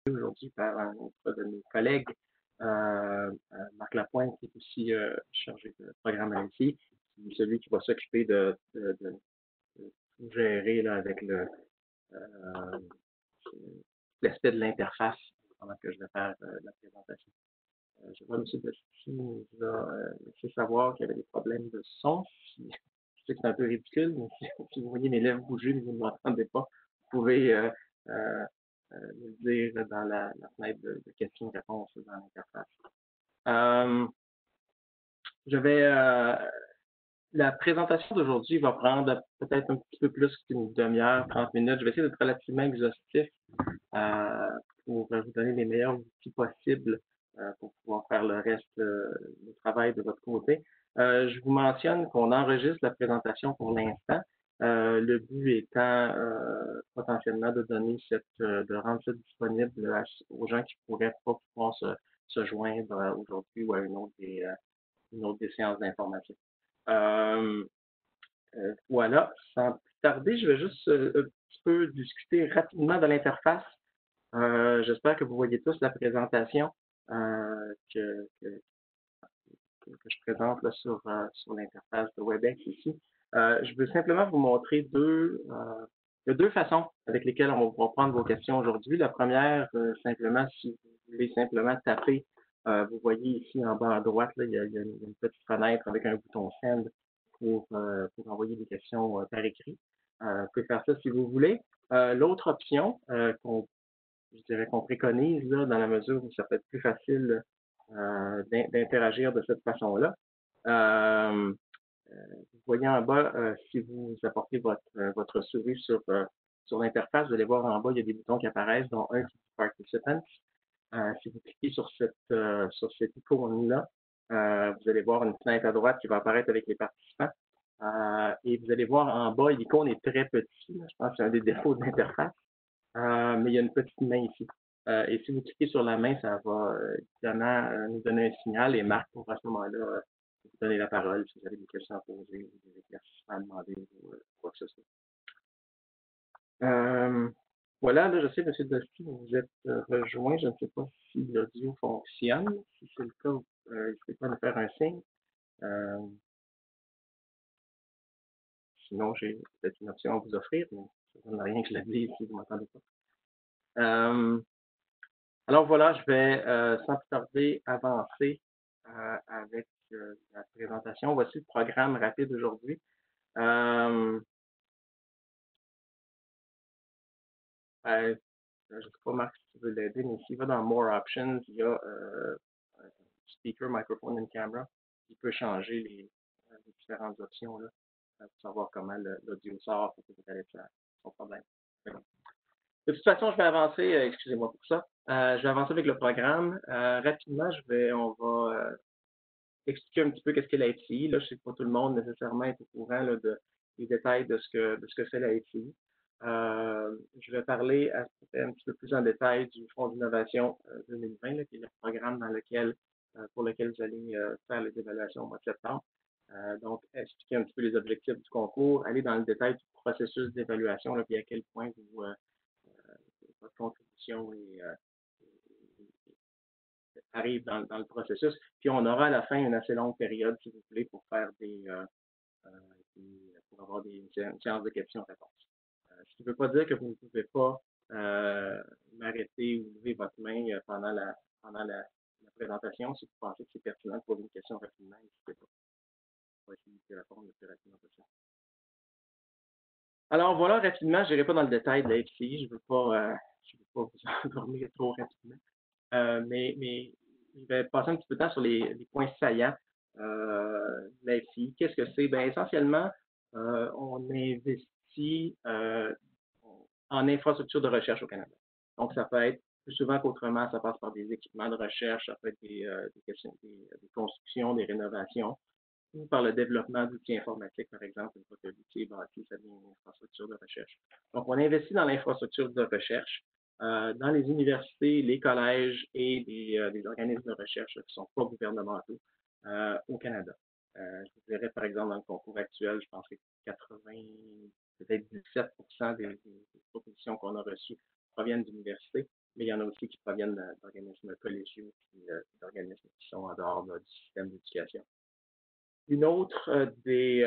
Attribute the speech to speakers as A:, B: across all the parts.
A: aujourd'hui par un autre de mes collègues, Marc Lapointe, qui est aussi chargé de programme à l'ICI, qui est celui qui va s'occuper de tout gérer là, avec euh, l'aspect de l'interface pendant que je vais faire la présentation. Je vois M. Desti nous a laissé savoir qu'il y avait des problèmes de son. Je sais que c'est un peu ridicule, mais si vous voyez mes lèvres bouger mais vous ne m'entendez pas, vous pouvez me le dire dans la fenêtre de questions-réponses dans l'interface. Je vais la présentation d'aujourd'hui va prendre peut-être un petit peu plus qu'une demi-heure, 30 minutes. Je vais essayer d'être relativement exhaustif pour vous donner les meilleurs outils possibles pour pouvoir faire le reste du travail de votre côté. Je vous mentionne qu'on enregistre la présentation pour l'instant. Le but étant potentiellement de donner de rendre ça disponible aux gens qui pourraient pas pouvoir se joindre aujourd'hui ou à une autre des séances d'information. Voilà, sans plus tarder, je vais juste un petit peu discuter rapidement de l'interface. J'espère que vous voyez tous la présentation que je présente là, sur l'interface de WebEx ici. Je veux simplement vous montrer deux façons avec lesquelles on va prendre vos questions aujourd'hui. La première, simplement, si vous voulez simplement taper, vous voyez ici en bas à droite, là, il y a une petite fenêtre avec un bouton Send pour envoyer des questions par écrit. Vous pouvez faire ça si vous voulez. L'autre option je dirais qu'on préconise là, dans la mesure où ça peut être plus facile d'interagir de cette façon-là. Vous voyez en bas, si vous apportez votre souris sur l'interface, vous allez voir en bas, il y a des boutons qui apparaissent, dont un qui dit Participants. Si vous cliquez sur cette icône-là, vous allez voir une fenêtre à droite qui va apparaître avec les participants. Et vous allez voir en bas, l'icône est très petite. Je pense que c'est un des défauts de l'interface. Mais il y a une petite main ici. Et si vous cliquez sur la main, ça va évidemment nous donner un signal et Marc pourra à ce moment-là vous donner la parole si vous avez des questions à poser ou des éclaircissements à demander ou quoi que ce soit. Voilà, là, je sais, M. Dosti, vous êtes rejoint. Je ne sais pas si l'audio fonctionne. Si c'est le cas, n'hésitez pas à me faire un signe. Sinon, j'ai peut-être une option à vous offrir, mais ça ne donne rien que je la dise si vous ne m'entendez pas. Alors voilà, je vais sans plus tarder avancer avec la présentation. Voici le programme rapide aujourd'hui. Je ne sais pas, Marc, si tu veux l'aider, mais s'il va dans More Options, il y a Speaker, Microphone and Camera. Il peut changer les différentes options là, pour savoir comment l'audio sort pour que vous allez faire sans problème. De toute façon, je vais avancer, excusez-moi pour ça. Je vais avancer avec le programme. Rapidement, on va expliquer un petit peu qu'est-ce qu'est la FCI. Là, je sais que pas tout le monde nécessairement est au courant là, des détails de ce que fait la FCI. Je vais parler un petit peu plus en détail du Fonds d'innovation 2020, là, qui est le programme pour lequel vous allez faire les évaluations au mois de septembre. Donc, expliquer un petit peu les objectifs du concours, aller dans le détail du processus d'évaluation, puis à quel point votre contribution arrive dans le processus. Puis on aura à la fin une assez longue période, si vous voulez, pour faire pour avoir une séance de questions-réponses. Ce qui ne veut pas dire que vous ne pouvez pas m'arrêter ou lever votre main pendant la présentation. Si vous pensez que c'est pertinent de poser une question rapidement, n'hésitez pas. On va essayer de répondre le plus rapidement possible. Alors voilà, rapidement, je n'irai pas dans le détail de la FCI, je ne veux pas vous endormir trop rapidement. Mais je vais passer un petit peu de temps sur les points saillants de la FCI. Qu'est-ce que c'est? Bien, essentiellement, on investit en infrastructure de recherche au Canada. Donc, ça peut être plus souvent qu'autrement, ça passe par des équipements de recherche, ça peut être des constructions, des rénovations, ou par le développement d'outils informatiques, par exemple, une fois que l'outil est bâti, ça devient une infrastructure de recherche. Donc, on investit dans l'infrastructure de recherche, dans les universités, les collèges et des organismes de recherche qui ne sont pas gouvernementaux au Canada. Je vous dirais, par exemple, dans le concours actuel, je pense que 80, peut-être 17% des propositions qu'on a reçues proviennent d'universités. mais il y en a aussi qui proviennent d'organismes collégiaux et d'organismes qui sont en dehors du système d'éducation. Une autre des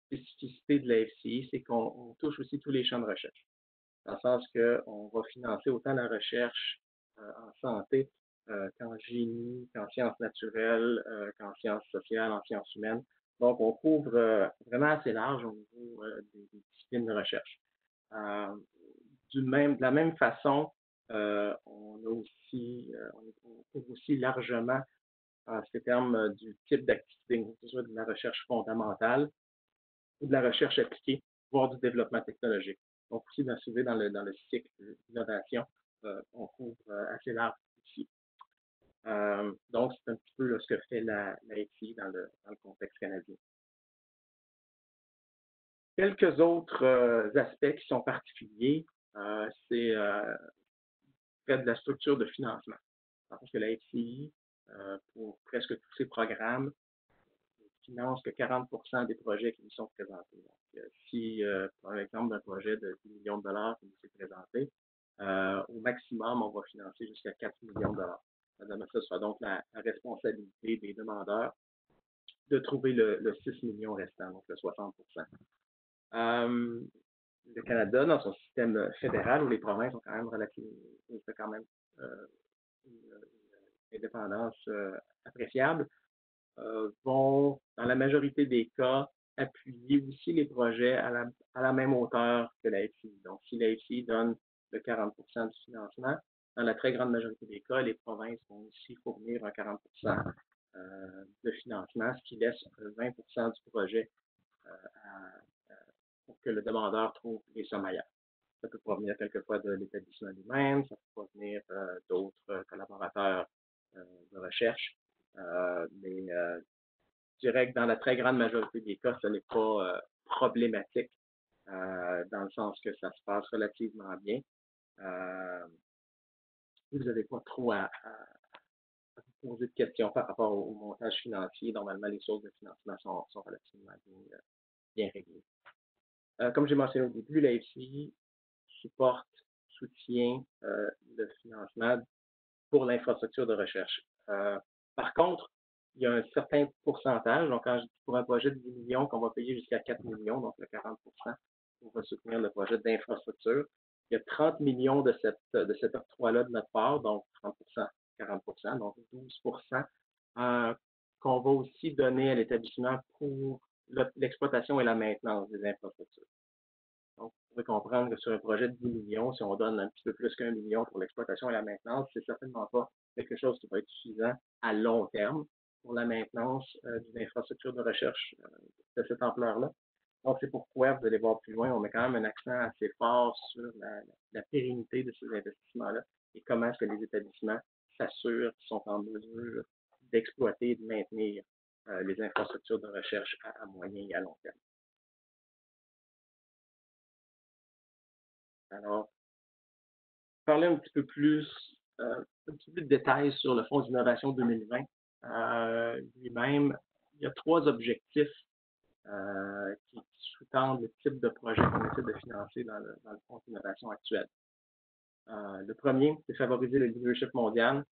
A: spécificités de la FCI, c'est qu'on touche aussi tous les champs de recherche, dans le sens qu'on va financer autant la recherche en santé qu'en génie, qu'en sciences naturelles, qu'en sciences sociales, en sciences humaines. Donc, on couvre vraiment assez large au niveau des disciplines de recherche. De la même façon, on couvre aussi largement en ces termes du type d'activité, que ce soit de la recherche fondamentale ou de la recherche appliquée, voire du développement technologique. Donc, aussi d'assurer dans le cycle d'innovation, on couvre assez large ici. Donc, c'est un petit peu là, ce que fait la FCI dans le contexte canadien. Quelques autres aspects qui sont particuliers, c'est près de la structure de financement. Parce que la FCI, pour presque tous ses programmes, finance que 40% des projets qui nous sont présentés. Donc, si, par exemple, un projet de 10 millions de dollars qui nous est présenté, au maximum, on va financer jusqu'à 4 millions de dollars. Ce sera donc la responsabilité des demandeurs de trouver le 6 millions restant, donc le 60%. Le Canada, dans son système fédéral, où les provinces ont quand même une indépendance appréciable, vont, dans la majorité des cas, appuyer aussi les projets à la même hauteur que la FCI. Donc, si la FCI donne le 40% du financement, dans la très grande majorité des cas, les provinces vont aussi fournir un 40% de financement, ce qui laisse 20% du projet pour que le demandeur trouve les sommes ailleurs. Ça peut provenir quelquefois de l'établissement lui-même, ça peut provenir d'autres collaborateurs de recherche, mais je dirais que dans la très grande majorité des cas, ce n'est pas problématique, dans le sens que ça se passe relativement bien. Vous n'avez pas trop à vous poser de questions par rapport au montage financier. Normalement, les sources de financement sont relativement bien réglées. Comme j'ai mentionné au début, la FCI soutient le financement pour l'infrastructure de recherche. Par contre, il y a un certain pourcentage, donc quand je dis pour un projet de 10 millions qu'on va payer jusqu'à 4 millions, donc le 40%, on va soutenir le projet d'infrastructure. Il y a 30 millions de cet octroi-là de notre part, donc 30%, 40%, donc 12%, qu'on va aussi donner à l'établissement pour l'exploitation et la maintenance des infrastructures. Donc, vous pouvez comprendre que sur un projet de 10 millions, si on donne un petit peu plus qu'1 million pour l'exploitation et la maintenance, c'est certainement pas quelque chose qui va être suffisant à long terme pour la maintenance d'une infrastructure de recherche de cette ampleur-là. Donc, c'est pourquoi, vous allez voir plus loin, on met quand même un accent assez fort sur la pérennité de ces investissements-là et comment est-ce que les établissements s'assurent qu'ils sont en mesure d'exploiter et de maintenir les infrastructures de recherche à moyen et à long terme. Alors, parler un petit peu plus de détails sur le Fonds d'innovation 2020. Lui-même, il y a 3 objectifs qui sous-tendent le type de projet qu'on essaie de financer dans le Fonds d'innovation actuel. Le premier, c'est favoriser le leadership mondial.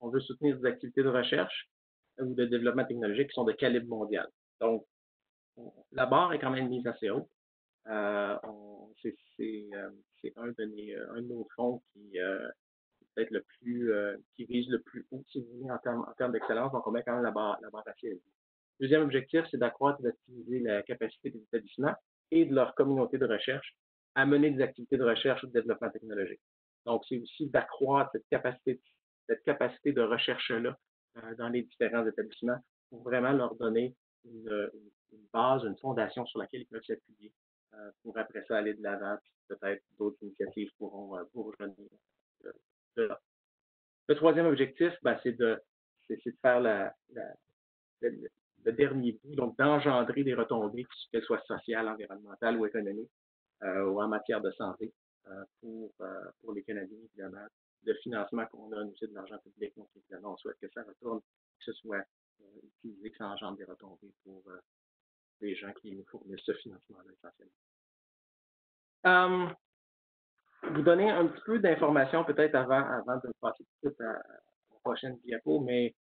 A: On veut soutenir des activités de recherche ou de développement technologique qui sont de calibre mondial. Donc, la barre est quand même mise assez haut. C'est un de nos fonds qui peut-être qui vise le plus haut, si vous voulez, en termes d'excellence. Donc, on met quand même la barre assez élevée. Deuxième objectif, c'est d'accroître et d'optimiser la capacité des établissements et de leur communauté de recherche à mener des activités de recherche ou de développement technologique. Donc, c'est aussi d'accroître cette capacité de recherche-là dans les différents établissements pour vraiment leur donner une base, une fondation sur laquelle ils peuvent s'appuyer pour après ça aller de l'avant, puis peut-être d'autres initiatives pourront rejoindre de là. Le troisième objectif, c'est de faire le dernier bout, donc d'engendrer des retombées, qu'elles soient sociales, environnementales ou économiques, ou en matière de santé, pour les Canadiens, évidemment. Le financement qu'on a, nous, c'est de l'argent public, donc évidemment, on souhaite que ça retourne, que ce soit utilisé, que ça engendre des retombées pour les gens qui nous fournissent ce financement-là essentiellement. vous donner un petit peu d'informations peut-être avant de passer tout de suite à la prochaine diapo, mais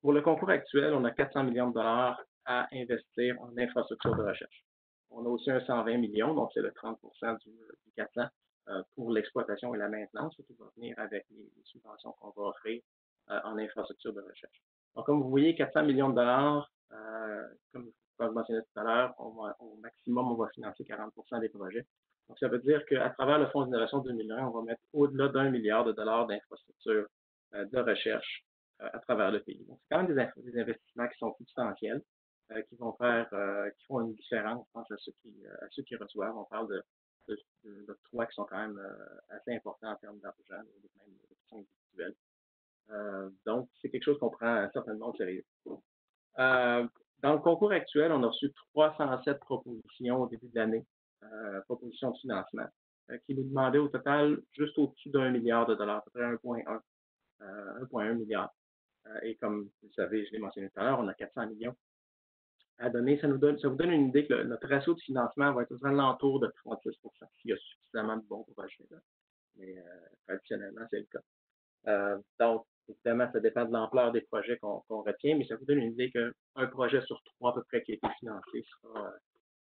A: pour le concours actuel, on a 400 millions de dollars à investir en infrastructure de recherche. On a aussi un 120 millions, donc c'est le 30 du 400 pour l'exploitation et la maintenance, ce qui va venir avec les subventions qu'on va offrir en infrastructure de recherche. Donc, comme vous voyez, 400 millions de dollars, comme je mentionnais tout à l'heure, au maximum, on va financer 40 des projets. Donc, ça veut dire qu'à travers le Fonds d'innovation 2020, on va mettre au-delà d'1 milliard de dollars d'infrastructures de recherche à travers le pays. Donc, c'est quand même des investissements qui sont substantiels, qui vont qui font une différence, je pense, à ceux qui reçoivent. On parle d'octrois qui sont quand même assez importants en termes d'argent, même de façon individuelle. Donc, c'est quelque chose qu'on prend certainement au sérieux. Dans le concours actuel, on a reçu 307 propositions au début de l'année, propositions de financement, qui nous demandaient au total juste au-dessus d'1 milliard de dollars, à peu près 1,1 milliard. Et comme vous le savez, je l'ai mentionné tout à l'heure, on a 400 millions à donner. Ça vous donne une idée que notre ratio de financement va être aux alentours de 36 s'il y a suffisamment de bons projets. Là. Mais traditionnellement, c'est le cas. Donc, évidemment, ça dépend de l'ampleur des projets qu'on retient, mais ça vous donne une idée qu'un projet sur 3 à peu près qui a été financé sera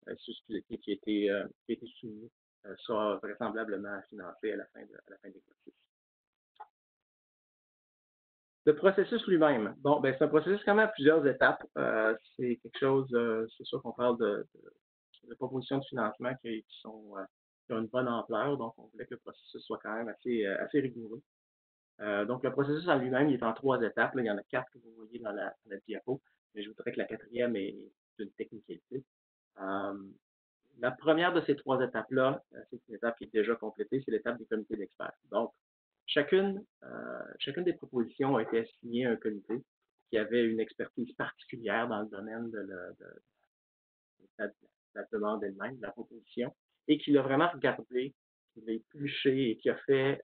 A: qui a été soumis sera vraisemblablement financé à la fin de l'exercice. Le processus lui-même. Bon, ben, c'est un processus quand même à plusieurs étapes. C'est quelque chose, c'est sûr qu'on parle de propositions de financement qui ont une bonne ampleur, donc on voulait que le processus soit quand même assez rigoureux. Donc, le processus en lui-même, il est en 3 étapes. Là, il y en a 4 que vous voyez dans la diapo, mais je voudrais que la 4e est une technicalité. La première de ces 3 étapes-là, c'est une étape qui est déjà complétée, c'est l'étape des comités d'experts. Donc, chacune des propositions a été assignée à un comité qui avait une expertise particulière dans le domaine de la demande elle-même, de la proposition, et qui l'a vraiment regardé, qui l'a épluché et qui a fait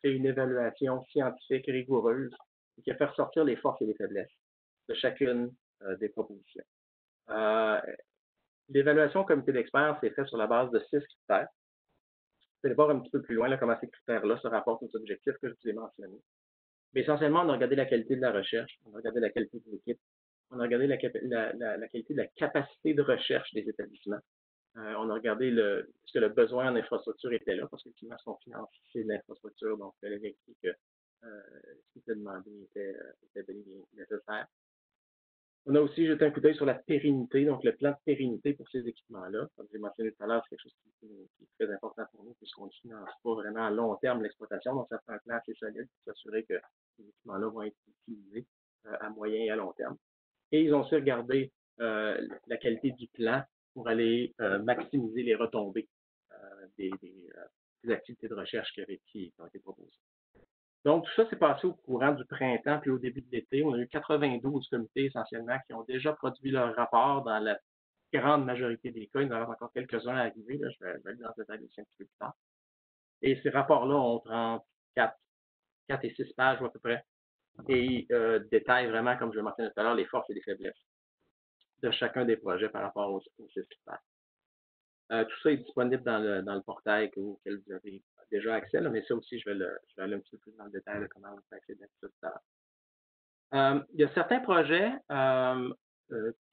A: une évaluation scientifique rigoureuse et qui a fait ressortir les forces et les faiblesses de chacune des propositions. L'évaluation au comité d'experts s'est faite sur la base de 6 critères. Vous allez voir un petit peu plus loin là, comment ces critères-là se rapportent aux objectifs que je vous ai mentionnés. Mais essentiellement, on a regardé la qualité de la recherche, on a regardé la qualité de l'équipe, on a regardé la qualité de la capacité de recherche des établissements. On a regardé est-ce que le besoin en infrastructure était là, parce qu'effectivement, ce qu'on finance, c'est l'infrastructure, donc il fallait vérifier que ce qui était demandé était bien nécessaire. On a aussi jeté un coup d'œil sur la pérennité, donc le plan de pérennité pour ces équipements-là. Comme j'ai mentionné tout à l'heure, c'est quelque chose qui est très important pour nous, puisqu'on ne finance pas vraiment à long terme l'exploitation, donc ça prend un plan assez solide pour s'assurer que ces équipements-là vont être utilisés à moyen et à long terme. Et ils ont aussi regardé la qualité du plan pour aller maximiser les retombées des activités de recherche qui ont été proposées. Donc, tout ça s'est passé au courant du printemps puis au début de l'été. On a eu 92 comités essentiellement qui ont déjà produit leur rapport dans la grande majorité des cas. Il y en a encore quelques-uns à arriver. Là. Je vais aller dans ce détail aussi un petit peu plus tard. Et ces rapports-là ont 34 et 6 pages à peu près et détaillent vraiment, comme je le mentionnais tout à l'heure, les forces et les faiblesses de chacun des projets par rapport aux 6 pages. Tout ça est disponible dans le portail auquel vous avez déjà accès, là, mais ça aussi, je vais aller un petit peu plus dans le détail de comment vous accéder à ça tout à l'heure. Il y a certains projets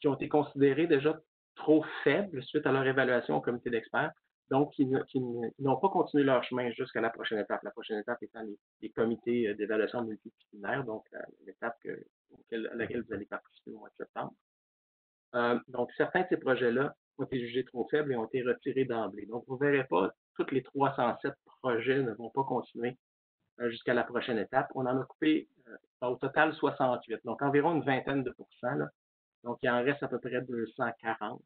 A: qui ont été considérés déjà trop faibles suite à leur évaluation au comité d'experts, donc qui n'ont pas continué leur chemin jusqu'à la prochaine étape. La prochaine étape étant les comités d'évaluation multidisciplinaire, donc l'étape à laquelle vous allez participer au mois de septembre. Donc, certains de ces projets-là ont été jugés trop faibles et ont été retirés d'emblée. Donc, vous ne verrez pas, tous les 307 projets ne vont pas continuer jusqu'à la prochaine étape. On en a coupé au total 68, donc environ une vingtaine de pourcents. Là. Donc, il en reste à peu près 240,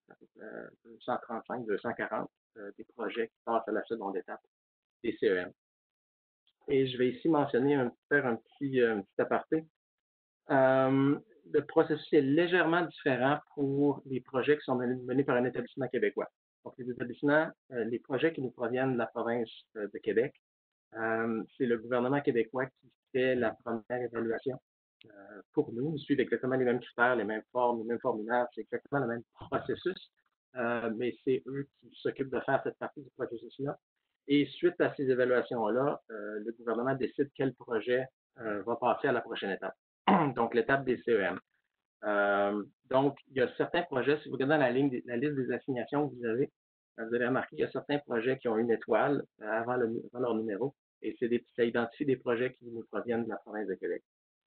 A: 235, 240 des projets qui passent à la seconde étape des CEM. Et je vais ici mentionner, faire un petit aparté. Le processus est légèrement différent pour les projets qui sont menés par un établissement québécois. Donc, les projets qui nous proviennent de la province de Québec, c'est le gouvernement québécois qui fait la première évaluation pour nous. Ils suivent exactement les mêmes critères, les mêmes formes, les mêmes formulaires, c'est exactement le même processus, mais c'est eux qui s'occupent de faire cette partie du processus-là. Et suite à ces évaluations-là, le gouvernement décide quel projet va passer à la prochaine étape. Donc, l'étape des CEM. Donc, il y a certains projets, si vous regardez la liste des assignations que vous avez remarqué, il y a certains projets qui ont une étoile avant leur numéro, et ça identifie des projets qui nous proviennent de la province de Québec.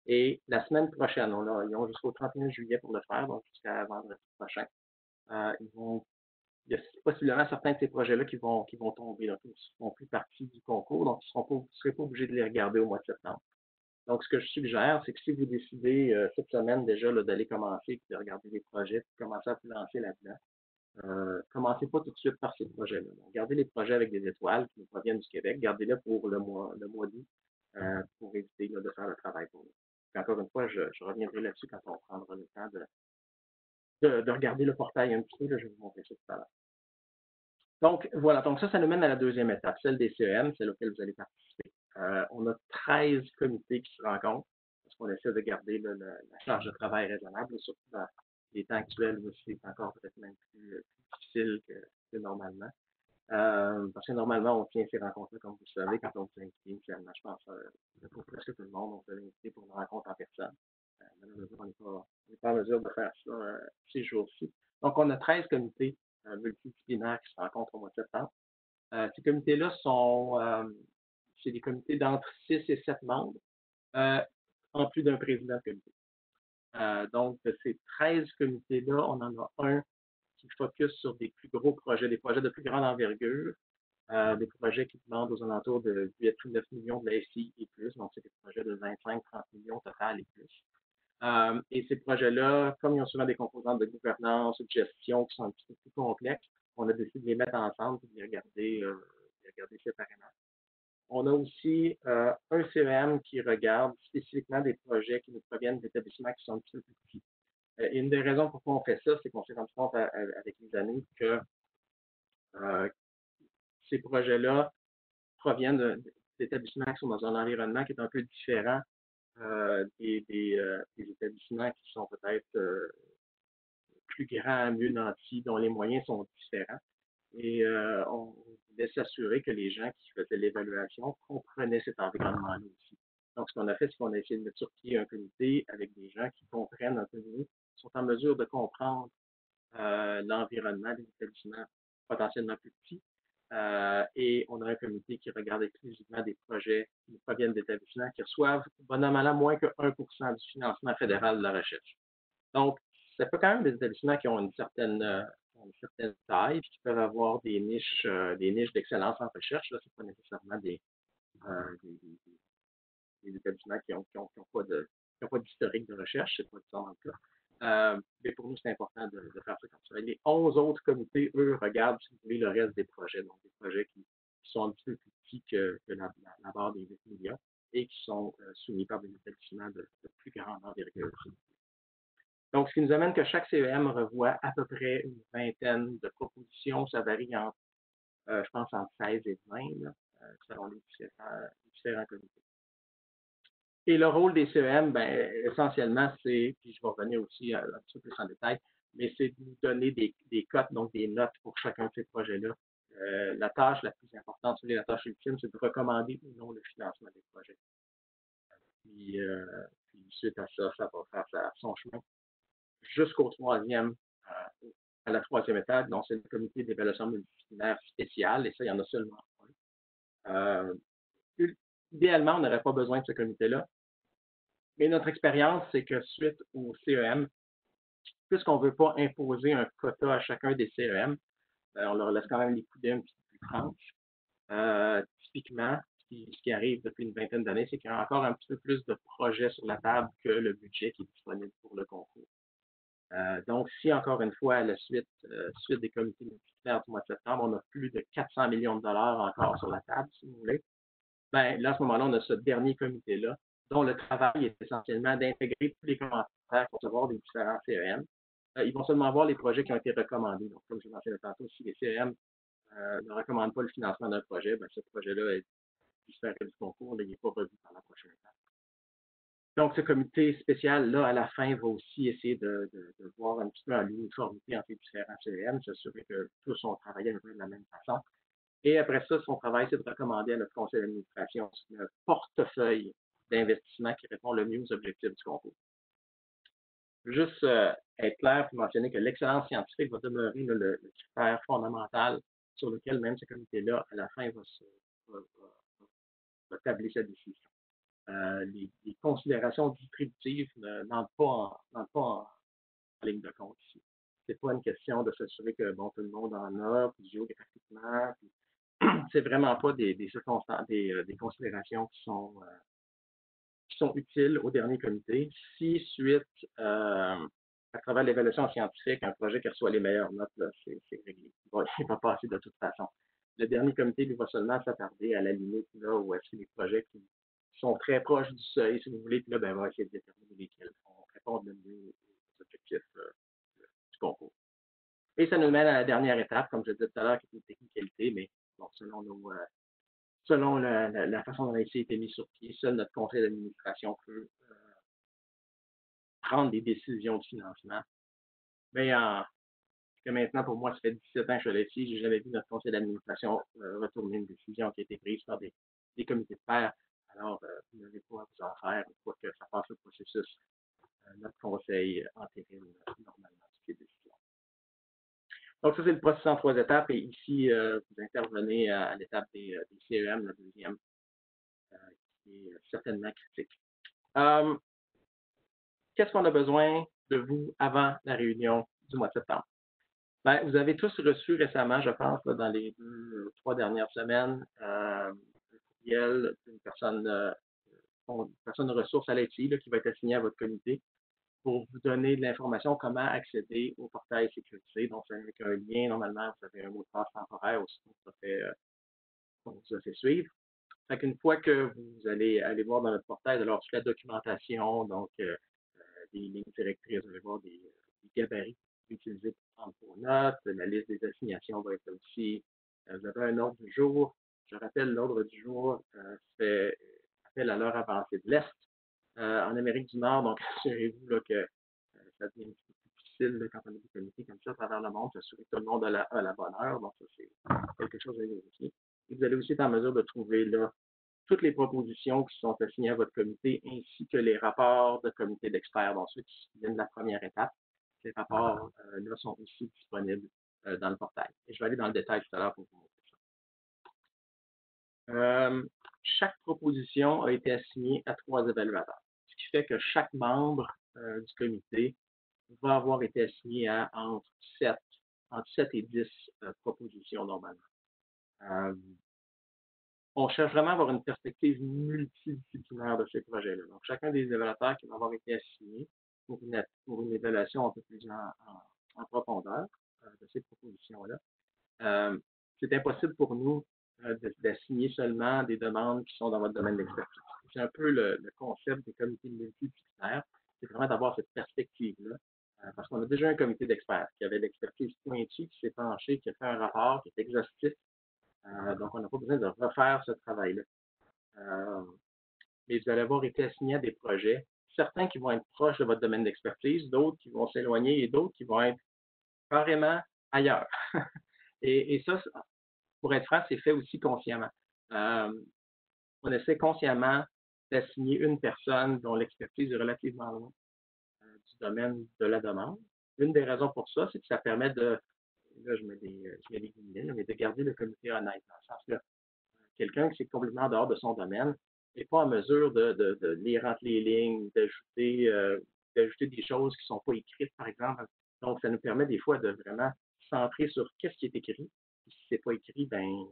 A: Et la semaine prochaine, ils ont jusqu'au 31 juillet pour le faire, donc jusqu'à vendredi prochain. Il y a possiblement certains de ces projets-là qui vont tomber, donc ils ne font plus partie du concours, donc vous ne serez pas obligé de les regarder au mois de septembre. Donc, ce que je suggère, c'est que si vous décidez cette semaine déjà d'aller commencer, de regarder les projets, de commencer à vous lancer là-dedans, commencez pas tout de suite par ces projets-là. Gardez les projets avec des étoiles qui nous proviennent du Québec, gardez-les pour le mois d'août pour éviter de faire le travail pour nous. Puis encore une fois, je reviendrai là-dessus quand on prendra le temps de regarder le portail un petit peu. Là, je vais vous montrer ça tout à l'heure. Donc, voilà. Donc, ça nous mène à la deuxième étape, celle des CEM, celle auquel vous allez participer. On a 13 comités qui se rencontrent parce qu'on essaie de garder la charge de travail raisonnable, surtout dans les temps actuels où c'est encore peut-être même plus difficile que normalement. Parce que normalement, on tient ces rencontres-là, comme vous le savez, quand on vous invite initialement. Je pense pour presque tout le monde, on vous invite pour une rencontre en personne. Malheureusement, on n'est pas en mesure de faire ça ces jours-ci. Donc, on a 13 comités multidisciplinaires qui se rencontrent au mois de septembre. Ces comités-là c'est des comités d'entre 6 et 7 membres, en plus d'un président de comité. Donc, de ces 13 comités-là, on en a un qui focus sur des plus gros projets, des projets de plus grande envergure, des projets qui demandent aux alentours de 8 ou 9 millions de la SI et plus, donc c'est des projets de 25-30 millions total et plus. Et ces projets-là, comme ils ont souvent des composantes de gouvernance ou de gestion qui sont un petit peu plus complexes, on a décidé de les mettre ensemble et de les regarder séparément. On a aussi un CEM qui regarde spécifiquement des projets qui nous proviennent d'établissements qui sont un petit peu plus petits. Et une des raisons pourquoi on fait ça, c'est qu'on s'est rendu compte avec les années que ces projets-là proviennent d'établissements qui sont dans un environnement qui est un peu différent des établissements qui sont peut-être plus grands, mieux nantis, dont les moyens sont différents. Et on voulait s'assurer que les gens qui faisaient l'évaluation comprenaient cet environnement-là aussi. Donc, ce qu'on a fait, c'est qu'on a essayé de mettre sur pied un comité avec des gens qui comprennent un peu mieux, qui sont en mesure de comprendre l'environnement des établissements potentiellement plus petits. Et on a un comité qui regarde exclusivement des projets qui proviennent d'établissements qui reçoivent, bon an, mal an, moins que 1% du financement fédéral de la recherche. Donc, ça peut quand même des établissements qui ont une certaine taille, puis qui peuvent avoir des niches d'excellence en recherche. Là, c'est pas nécessairement des établissements qui n'ont pas d'historique de recherche, c'est pas nécessairement le cas. Mais pour nous, c'est important de faire ça comme ça. Les 11 autres comités, eux, regardent, si vous voulez, le reste des projets. Donc, des projets qui sont un petit peu plus petits que la barre des 8 millions et qui sont soumis par des établissements de plus grande envergure. Donc, ce qui nous amène que chaque CEM revoit à peu près une vingtaine de propositions. Ça varie entre, je pense, entre 16 et 20, là, selon les différents comités. Et le rôle des CEM, ben, essentiellement, c'est, puis je vais revenir aussi un petit peu plus en détail, mais c'est de nous donner des cotes, donc des notes pour chacun de ces projets-là. La tâche la plus importante, la tâche ultime, c'est de recommander ou non le financement des projets. Puis suite à ça, ça va faire son chemin jusqu'au à la troisième étape, donc c'est le comité d'évaluation multidisciplinaire spécial, et ça, il y en a seulement un. Idéalement, on n'aurait pas besoin de ce comité-là, mais notre expérience, c'est que suite au CEM, puisqu'on ne veut pas imposer un quota à chacun des CEM, on leur laisse quand même les coudées un petit peu plus franches. Typiquement, ce qui arrive depuis une vingtaine d'années, c'est qu'il y a encore un petit peu plus de projets sur la table que le budget qui est disponible pour le concours. Donc, si encore une fois, à la suite des comités multidisciplinaires du mois de septembre, on a plus de 400 millions de dollars encore sur la table, si vous voulez, ben là, à ce moment-là, on a ce dernier comité-là, dont le travail est essentiellement d'intégrer tous les commentaires pour savoir des différents CEM. Ils vont seulement voir les projets qui ont été recommandés. Donc, comme je mentionné tantôt, si les CEM ne recommandent pas le financement d'un projet, ben, ce projet-là est disparu du concours, il n'est pas revu par la prochaine étape. Donc, ce comité spécial-là, à la fin, va aussi essayer de voir un petit peu en l'uniformité entre les différents CEM, s'assurer que tous ont travaillé un peu de la même façon. Et après ça, son travail, c'est de recommander à notre conseil d'administration un portefeuille d'investissement qui répond le mieux aux objectifs du concours. Juste être clair et mentionner que l'excellence scientifique va demeurer le critère fondamental sur lequel même ce comité-là, à la fin, va tabler sa décision. Les considérations distributives n'entrent pas en ligne de compte ici. C'est pas une question de s'assurer que bon, tout le monde en a, puis géographiquement, puis c'est vraiment pas des circonstances, des considérations qui sont utiles au dernier comité. Si suite à travers l'évaluation scientifique, un projet qui reçoit les meilleures notes, c'est réglé. Bon, il va passer de toute façon. Le dernier comité lui va seulement s'attarder à la limite là où est-ce que les projets qui sont très proches du seuil, si vous voulez, puis là, ben, on va essayer de déterminer lesquels vont répondre le mieux aux objectifs du concours. Et ça nous mène à la dernière étape, comme je disais tout à l'heure, qui est une technicalité, mais bon, selon la façon dont l'IC a été mis sur pied, seul notre conseil d'administration peut prendre des décisions de financement. Mais que maintenant, pour moi, ça fait 17 ans que je suis là ici, j'ai jamais vu notre conseil d'administration retourner une décision qui a été prise par des comités de pairs. Alors, vous n'avez pas à vous en faire, une fois que ça passe le processus, notre conseil entérine normalement toutes les décisions. Donc, ça, c'est le processus en 3 étapes. Et ici, vous intervenez à l'étape des CEM, la deuxième, qui est certainement critique. Qu'est-ce qu'on a besoin de vous avant la réunion du mois de septembre? Ben, vous avez tous reçu récemment, je pense, là, dans les 2 ou 3 dernières semaines, un courriel d'une personne ressource à l'IT qui va être assignée à votre comité pour vous donner de l'information comment accéder au portail sécurisé. Donc, c'est avec un lien, normalement, vous avez un mot de passe temporaire aussi qu'on vous a fait suivre. Fait qu'une fois que vous allez aller voir dans notre portail, alors toute la documentation, donc des lignes directrices, vous allez voir des gabarits utilisés pour prendre vos notes, la liste des assignations va être là aussi. Vous avez un ordre du jour. Je rappelle, l'ordre du jour fait appel à l'heure avancée de l'Est. En Amérique du Nord, donc assurez-vous là, que ça devient un petit peu plus difficile là, quand on a des comités comme ça à travers le monde, s'assurer que tout le monde a la bonne heure. Donc, ça, c'est quelque chose à vérifier. Et vous allez aussi être en mesure de trouver là toutes les propositions qui sont assignées à votre comité, ainsi que les rapports de comité d'experts, donc ceux qui viennent de la première étape. Ces rapports-là sont aussi disponibles dans le portail. Et je vais aller dans le détail tout à l'heure pour vous montrer ça. Chaque proposition a été assignée à 3 évaluateurs, ce qui fait que chaque membre du comité va avoir été assigné à entre 7 et 10 propositions normalement. On cherche vraiment à avoir une perspective multidisciplinaire de ces projets-là. Donc, chacun des évaluateurs qui va avoir été assigné pour une évaluation un peu plus en profondeur de ces propositions-là. C'est impossible pour nous d'assigner seulement des demandes qui sont dans votre domaine d'expertise. C'est un peu le concept des comités multidisciplinaires, c'est vraiment d'avoir cette perspective-là. Parce qu'on a déjà un comité d'experts qui avait l'expertise pointue, qui s'est penché, qui a fait un rapport qui est exhaustif. Donc, on n'a pas besoin de refaire ce travail-là. Mais vous allez avoir été assigné à des projets, certains qui vont être proches de votre domaine d'expertise, d'autres qui vont s'éloigner et d'autres qui vont être carrément ailleurs. et ça, pour être franc, c'est fait aussi consciemment. On essaie consciemment d'assigner une personne dont l'expertise est relativement loin du domaine de la demande. Une des raisons pour ça, c'est que ça permet là, je mets des guillemets, mais de garder le comité honnête, dans le sens que quelqu'un qui est complètement en dehors de son domaine n'est pas en mesure de lire entre les lignes, d'ajouter des choses qui ne sont pas écrites, par exemple. Donc, ça nous permet des fois de vraiment centrer sur qu'est-ce qui est écrit. Et si ce n'est pas écrit, ben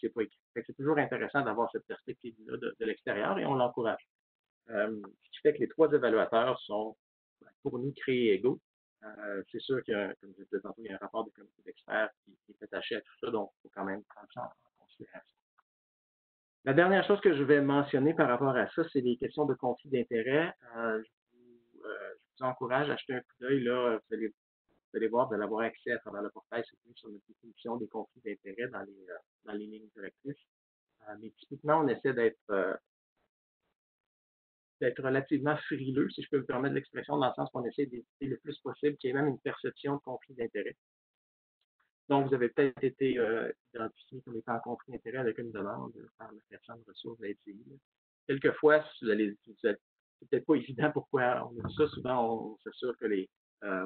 A: c'est pas écrit. C'est toujours intéressant d'avoir cette perspective-là de l'extérieur et on l'encourage. Ce qui fait que les 3 évaluateurs sont, pour nous, créés égaux. C'est sûr que, comme je disais tantôt, il y a un rapport de comité d'experts qui est attaché à tout ça, donc il faut quand même prendre ça en considération. La dernière chose que je vais mentionner par rapport à ça, c'est les questions de conflit d'intérêt. Je vous encourage à jeter un coup d'œil. Là, vous allez voir, vous allez avoir accès à travers le portail sur notre définition des conflits d'intérêt dans les lignes directrices. Mais typiquement, on essaie d'être relativement frileux, si je peux me permettre l'expression, dans le sens qu'on essaie d'éviter le plus possible qu'il y ait même une perception de conflit d'intérêt. Donc, vous avez peut-être été identifié comme étant en conflit d'intérêt avec une demande par la personne ressources ATI. Quelquefois, c'est peut-être pas évident pourquoi on a dit ça. Souvent, on s'assure que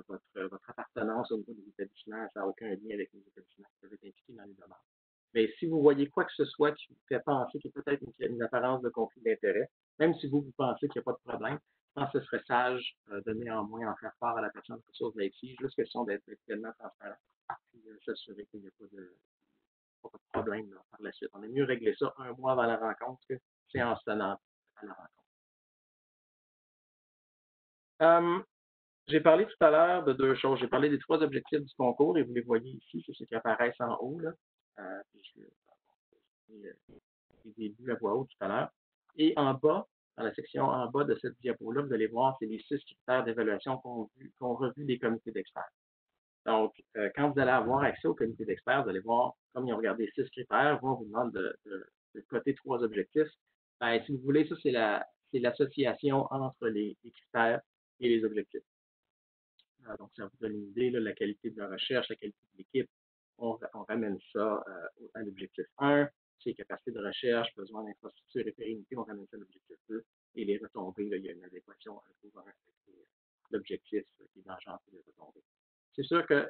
A: votre appartenance au niveau des établissements, ça n'a aucun lien avec les établissements qui peuvent être impliqués dans les demandes. Mais si vous voyez quoi que ce soit qui vous fait penser qu'il y a peut-être une apparence de conflit d'intérêt, même si vous pensez qu'il n'y a pas de problème, je pense que ce serait sage de néanmoins en faire part à la personne ressource d'IT, juste question d'être pleinement transparent, puis s'assurer qu'il n'y a pas de problème là, par la suite. On est mieux régler ça un mois avant la rencontre que séance tenante à la rencontre. J'ai parlé tout à l'heure de deux choses. J'ai parlé des trois objectifs du concours et vous les voyez ici, c'est ceux qui apparaissent en haut. Là. Puis je les ai lus à voix haute tout à l'heure. Et en bas, dans la section en bas de cette diapo-là, vous allez voir, c'est les 6 critères d'évaluation qu'ont revu les comités d'experts. Donc, quand vous allez avoir accès au comité d'experts, vous allez voir, comme ils ont regardé 6 critères, on vous demande de coter 3 objectifs. Ben, si vous voulez, ça, c'est l'association entre les critères et les objectifs. Donc, ça vous donne une idée, là, la qualité de la recherche, la qualité de l'équipe. On ramène ça à l'objectif 1, c'est capacité de recherche, besoin d'infrastructure et pérennité, on ramène ça à l'objectif 2. Et les retombées, là, il y a une adéquation avec l'objectif qui est dans le genre des retombées. C'est sûr que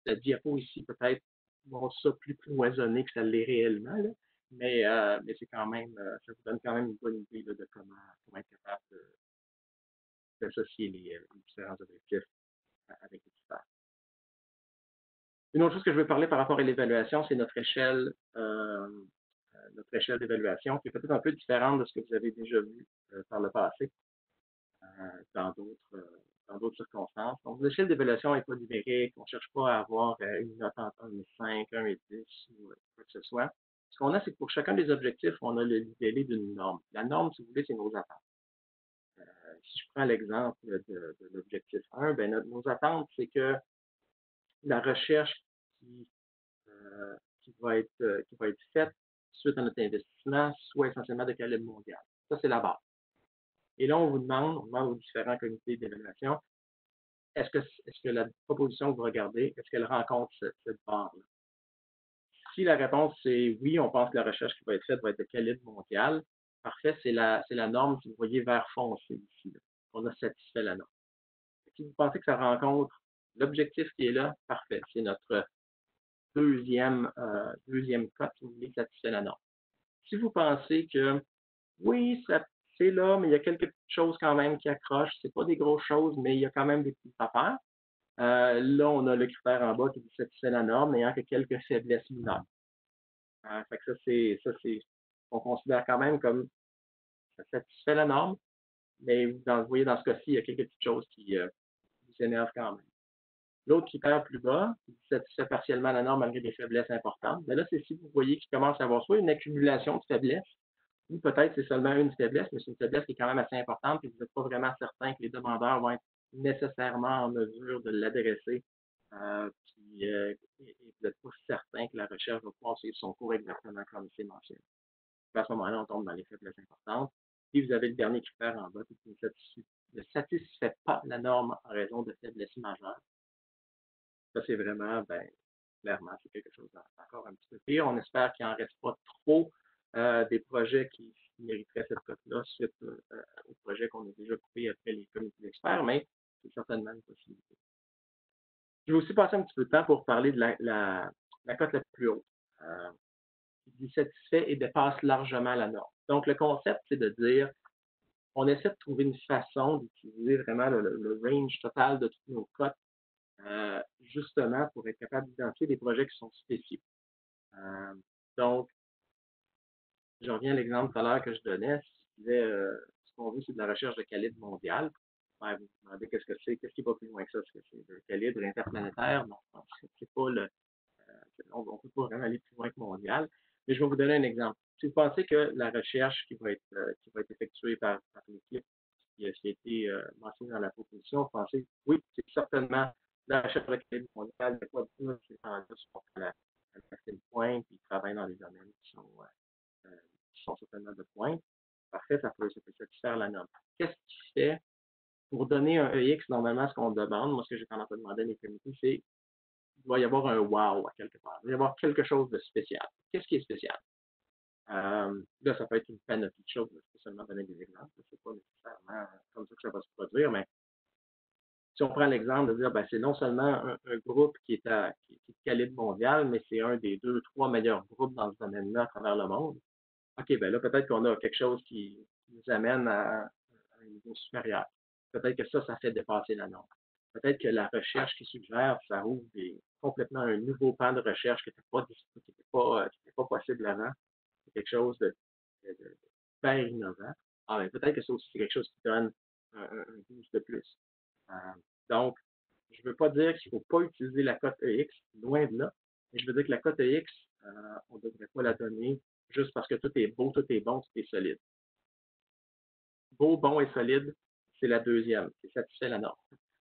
A: la diapo ici, peut-être, bon, ça plus cloisonné que ça l'est réellement, là, mais c'est quand même, ça vous donne quand même une bonne idée là, de comment être capable d'associer les différents objectifs avec les critères. Une autre chose que je veux parler par rapport à l'évaluation, c'est notre échelle d'évaluation, qui est peut-être un peu différente de ce que vous avez déjà vu par le passé dans d'autres circonstances. Donc, l'échelle d'évaluation n'est pas numérique, on ne cherche pas à avoir une note entre 1 et 5, 1 et 10 ou quoi que ce soit. Ce qu'on a, c'est que pour chacun des objectifs, on a le libellé d'une norme. La norme, si vous voulez, c'est nos attentes. Si je prends l'exemple de l'objectif 1, ben, nos attentes, c'est que la recherche qui va être faite suite à notre investissement soit essentiellement de calibre mondial. Ça, c'est la base. Et là, on demande aux différents comités d'évaluation, est-ce que la proposition que vous regardez, est-ce qu'elle rencontre cette barre-là? Si la réponse c'est oui, on pense que la recherche qui va être faite va être de calibre mondial, parfait, c'est la norme que vous voyez vert foncé ici. Là. On a satisfait la norme. Si vous pensez que ça rencontre l'objectif qui est là, parfait. C'est notre deuxième cote, si vous voulez, satisfait la norme. Si vous pensez que oui, c'est là, mais il y a quelques petites choses quand même qui accrochent, c'est pas des grosses choses, mais il y a quand même des petites affaires. Là, on a le critère en bas qui dit satisfait la norme, n'ayant que quelques faiblesses mineures. Fait que on considère quand même comme ça satisfait la norme, mais vous voyez, dans ce cas-ci, il y a quelques petites choses qui vous énervent quand même. L'autre critère plus bas, qui satisfait partiellement la norme malgré des faiblesses importantes, mais là, c'est si vous voyez qu'il commence à avoir soit une accumulation de faiblesses, ou peut-être c'est seulement une faiblesse, mais c'est une faiblesse qui est quand même assez importante, et vous n'êtes pas vraiment certain que les demandeurs vont être nécessairement en mesure de l'adresser, puis vous n'êtes pas certain que la recherche va pouvoir suivre son cours exactement comme c'est mentionné. À ce moment-là, on tombe dans les faiblesses importantes. Puis vous avez le dernier critère en bas qui ne satisfait pas la norme en raison de faiblesses majeures. Ça, c'est vraiment, clairement, c'est quelque chose d'encore un petit peu pire. On espère qu'il n'en reste pas trop des projets qui mériteraient cette cote-là suite aux projets qu'on a déjà coupés après les comités d'experts, mais c'est certainement une possibilité. Je vais aussi passer un petit peu de temps pour parler de la cote la plus haute, qui dit satisfait et dépasse largement la norme. Donc, le concept, c'est de dire, on essaie de trouver une façon d'utiliser vraiment le range total de toutes nos cotes justement pour être capable d'identifier des projets qui sont spéciaux. Donc, je reviens à l'exemple tout à l'heure que je donnais. Si je disais, ce qu'on veut, c'est de la recherche de calibre mondial. Vous vous demandez qu'est-ce que c'est, qu'est-ce qui va plus loin que ça? Est-ce que c'est le calibre interplanétaire? Non, c'est pas on ne peut pas vraiment aller plus loin que mondial. Mais je vais vous donner un exemple. Si vous pensez que la recherche qui va être effectuée par l'équipe qui a été mentionné dans la proposition, vous pensez, oui, c'est certainement la recherche de calibre mondial, mais pas de tout, ces gens-là sont à la pointe, puis ils travaillent dans des domaines qui sont certainement de pointe. Parfait, ça peut satisfaire la norme. Qu'est-ce qui fait, pour donner un EX, normalement, ce qu'on demande, moi, ce que j'ai tendance à demander à mes comités, c'est va y avoir un wow à quelque part. Il va y avoir quelque chose de spécial. Qu'est-ce qui est spécial? Là, ça peut être une panoplie de choses. Je peux seulement donner des exemples. C'est pas nécessairement comme ça que ça va se produire, mais si on prend l'exemple de dire, ben, c'est non seulement un groupe qui est de calibre mondial, mais c'est un des 2, 3 meilleurs groupes dans ce domaine-là à travers le monde. OK, ben là, peut-être qu'on a quelque chose qui nous amène à un niveau supérieur. Peut-être que ça fait dépasser la norme. Peut-être que la recherche qui suggère, ça ouvre complètement un nouveau pan de recherche qui n'était pas possible avant. C'est quelque chose de super innovant. Ah, ben, peut-être que ça aussi, c'est quelque chose qui donne un boost de plus. Euh, donc, je ne veux pas dire qu'il ne faut pas utiliser la cote EX, loin de là, mais je veux dire que la cote EX, on ne devrait pas la donner juste parce que tout est beau, tout est bon, tout est solide. Beau, bon et solide, c'est la deuxième, c'est satisfait la norme.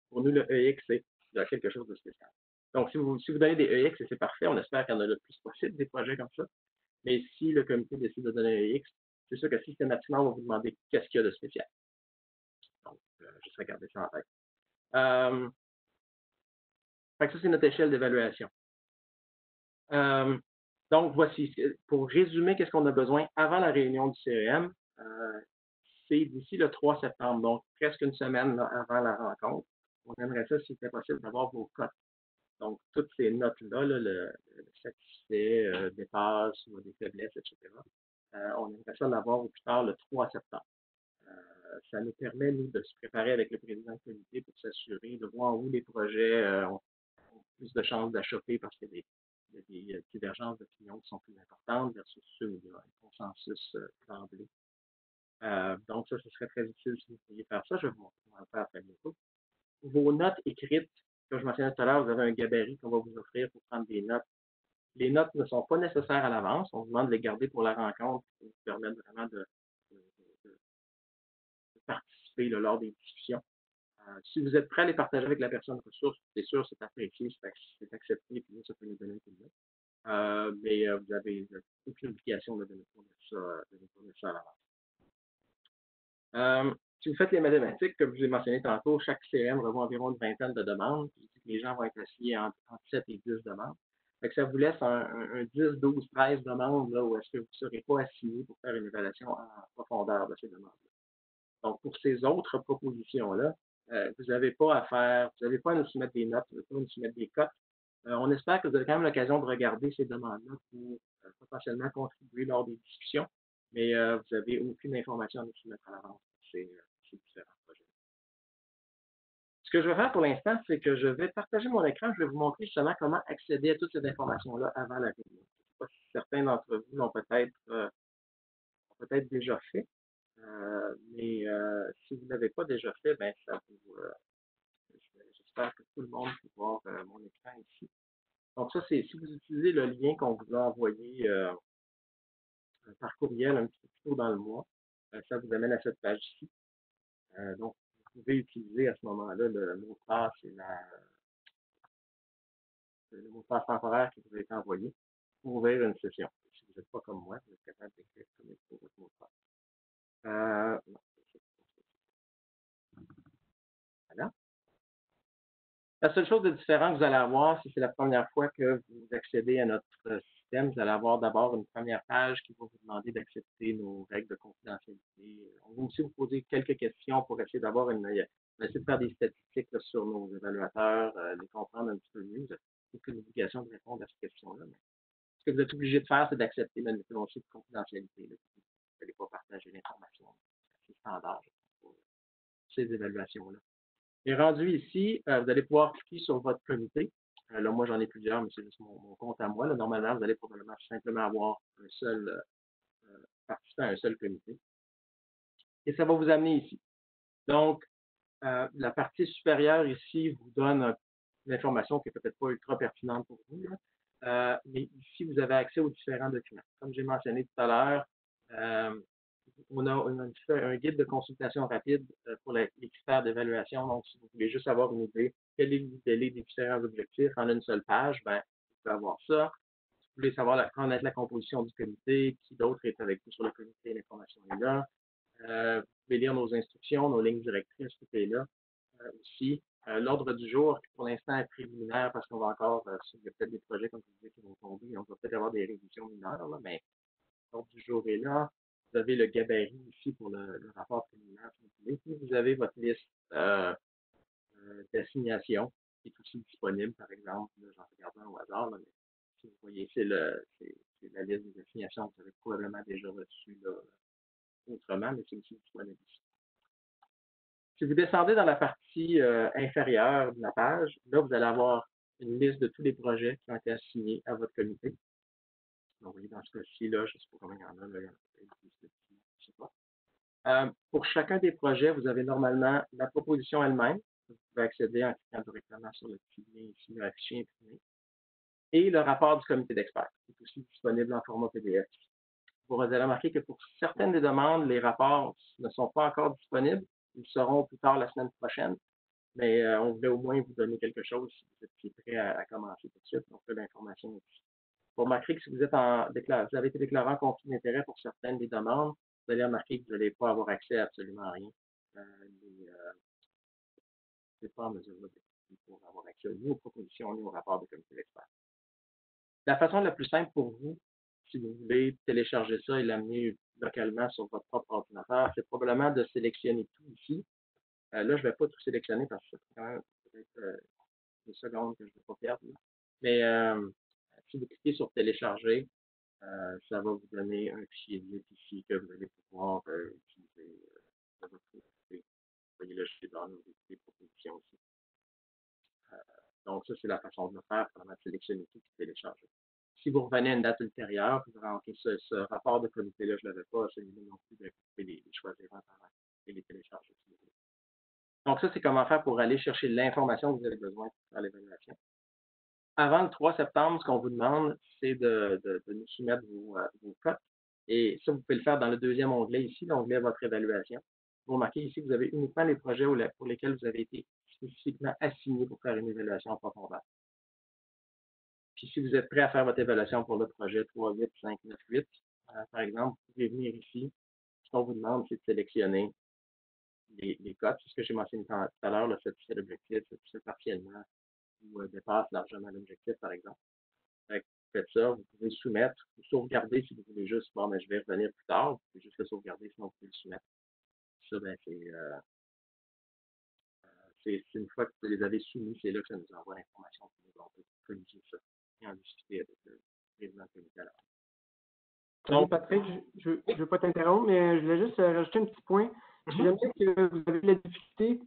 A: Pour nous, le EX, c'est quelque chose de spécial. Donc, si vous donnez des EX, c'est parfait, on espère qu'il y en a le plus possible des projets comme ça. Mais si le comité décide de donner un EX, c'est sûr que systématiquement, on va vous demander qu'est-ce qu'il y a de spécial. Donc, juste regarder ça en tête. Fait que ça, c'est notre échelle d'évaluation. Donc, voici, pour résumer, qu'est-ce qu'on a besoin avant la réunion du CEM, c'est d'ici le 3 septembre, donc presque une semaine là, avant la rencontre. On aimerait ça, si c'était possible, d'avoir vos cotes. Donc, toutes ces notes-là, le satisfait, dépasse, ou des faiblesses, etc. On aimerait ça l'avoir au plus tard le 3 septembre. Ça nous permet, nous, de se préparer avec le président du comité pour s'assurer de voir où les projets ont plus de chances d'achoper parce qu'il y a des divergences d'opinion qui sont plus importantes versus ceux où il y a un consensus d'emblée. Donc, ça, ce serait très utile si vous pouviez faire ça. Je vais vous le faire après bientôt. Vos notes écrites, comme je mentionnais tout à l'heure, vous avez un gabarit qu'on va vous offrir pour prendre des notes. Les notes ne sont pas nécessaires à l'avance. On vous demande de les garder pour la rencontre pour vous permettre vraiment de participer là, lors des discussions. Si vous êtes prêt à les partager avec la personne ressource, c'est sûr, c'est apprécié, c'est accepté, puis ça peut nous donner un coup de main. Mais vous avez aucune obligation de nous fournir ça à l'avance. Si vous faites les mathématiques, comme je vous ai mentionné tantôt, chaque CM revoit environ une vingtaine de demandes. Les gens vont être assis entre 7 et 10 demandes. Fait que ça vous laisse un 10, 12, 13 demandes là, où est-ce que vous ne serez pas assigné pour faire une évaluation en profondeur de ces demandes-là. Donc, pour ces autres propositions-là, vous n'avez pas à faire, vous n'avez pas à nous soumettre des notes, vous n'avez pas à nous soumettre des cotes. On espère que vous avez quand même l'occasion de regarder ces demandes-là pour potentiellement contribuer lors des discussions, mais vous n'avez aucune information à nous soumettre à l'avance pour ces différents projets. Ce que je vais faire pour l'instant, c'est que je vais partager mon écran. Je vais vous montrer justement comment accéder à toutes ces informations-là avant la réunion. Je ne sais pas si certains d'entre vous l'ont peut-être déjà fait. Mais si vous ne l'avez pas déjà fait, ben ça vous. J'espère que tout le monde peut voir mon écran ici. Donc ça, c'est si vous utilisez le lien qu'on vous a envoyé par courriel un petit peu plus tôt dans le mois, ça vous amène à cette page-ci. Donc, vous pouvez utiliser à ce moment-là le mot de passe et le mot de passe temporaire qui vous a été envoyé pour ouvrir une session. Si vous n'êtes pas comme moi, vous êtes capable d'écrire comme il faut votre mot de passe. Voilà. La seule chose de différent que vous allez avoir, si c'est la première fois que vous accédez à notre système, vous allez avoir d'abord une première page qui va vous demander d'accepter nos règles de confidentialité. On va aussi vous poser quelques questions pour essayer d'avoir essayer de faire des statistiques là, sur nos évaluateurs, les comprendre un petit peu mieux. Vous n'avez aucune obligation de répondre à ces questions-là. Mais ce que vous êtes obligé de faire, c'est d'accepter notre dossier de confidentialité. Là. Vous n'allez pas partager l'information. C'est standard pour ces évaluations-là. Et rendu ici, vous allez pouvoir cliquer sur votre comité. Là, moi, j'en ai plusieurs, mais c'est juste mon compte à moi. Là, normalement, vous allez probablement simplement avoir un seul participant à un seul comité. Et ça va vous amener ici. Donc, la partie supérieure ici vous donne une information qui n'est peut-être pas ultra pertinente pour vous. Mais ici, vous avez accès aux différents documents. Comme j'ai mentionné tout à l'heure, on a un guide de consultation rapide pour les critères d'évaluation. Donc, si vous voulez juste avoir une idée, quel est le délai des différents objectifs en une seule page, ben, vous pouvez avoir ça. Si vous voulez savoir connaître la composition du comité, qui d'autre est avec vous sur le comité, l'information est là. Vous pouvez lire nos instructions, nos lignes directrices, tout est là. aussi. L'ordre du jour, qui pour l'instant est préliminaire parce qu'on va encore, il y a peut-être des projets, comme je disais, qui vont tomber, on va peut-être avoir des révisions mineures, là, mais l'ordre du jour est là. Vous avez le gabarit ici pour le rapport préliminaire, si vous voulez. Puis vous avez votre liste d'assignation qui est aussi disponible, par exemple. Là, j'en regarde un au hasard, là, mais si vous voyez, c'est la liste des assignations que vous avez probablement déjà reçues là, autrement, mais c'est aussi disponible ici. Si vous descendez dans la partie inférieure de la page, là, vous allez avoir une liste de tous les projets qui ont été assignés à votre comité. Donc, vous voyez, dans ce cas-ci, là, je ne sais pas combien il y en a, là, il y en a je ne sais pas. Pour chacun des projets, vous avez normalement la proposition elle-même. Vous pouvez accéder en cliquant directement sur le petit lien ici, affiché imprimé. Et le rapport du comité d'experts, qui est aussi disponible en format PDF. Vous allez remarquer que pour certaines des demandes, les rapports ne sont pas encore disponibles. Ils seront plus tard la semaine prochaine. Mais on voulait au moins vous donner quelque chose si vous étiez prêt à commencer tout de suite. Donc, là, l'information est ici. Vous remarquerez que si vous êtes vous avez été déclaré en conflit d'intérêt pour certaines des demandes, vous allez remarquer que vous n'allez pas avoir accès à absolument rien. C'est pas en mesure pour avoir accès ni aux propositions ni aux rapports de comité d'experts. La façon la plus simple pour vous, si vous voulez télécharger ça et l'amener localement sur votre propre ordinateur, c'est probablement de sélectionner tout ici. Là, je ne vais pas tout sélectionner parce que c'est quand même peut-être des secondes que je ne vais pas perdre. Mais si vous cliquez sur télécharger, ça va vous donner un fichier zip ici que vous allez pouvoir utiliser de votre côté. Vous voyez là, je suis dans des propositions aussi. Donc, ça, c'est la façon de le faire, vraiment sélectionner tout et télécharger. Si vous revenez à une date ultérieure, vous rentrez ce rapport de comité-là, je ne l'avais pas, celui-là non plus, vous pouvez les choisir en temps et les télécharger si vous voulez. Donc, ça, c'est comment faire pour aller chercher l'information que vous avez besoin pour faire l'évaluation. Avant le 3 septembre, ce qu'on vous demande, c'est de nous soumettre vos cotes. Et ça, vous pouvez le faire dans le deuxième onglet ici, l'onglet Votre évaluation. Vous remarquez ici que vous avez uniquement les projets pour lesquels vous avez été spécifiquement assigné pour faire une évaluation en profondeur. Puis si vous êtes prêt à faire votre évaluation pour le projet 3, 8, 5, 9, 8, par exemple, vous pouvez venir ici. Ce qu'on vous demande, c'est de sélectionner les cotes. C'est ce que j'ai mentionné tout à l'heure, le satisfait l'objectif, satisfait partiellement, ou dépasse largement l'objectif, par exemple. Faites ça, vous pouvez le soumettre, vous sauvegarder si vous voulez juste, bon, mais je vais revenir plus tard, vous pouvez juste le sauvegarder, sinon vous pouvez le soumettre. Ça, ben, c'est une fois que vous les avez soumis, c'est là que ça nous envoie l'information, on peut communiquer ça et en discuter avec le président du comité à l'heure.
B: Salut Patrick, je ne veux pas t'interrompre, mais je voulais juste rajouter un petit point. Si jamais que vous avez la difficulté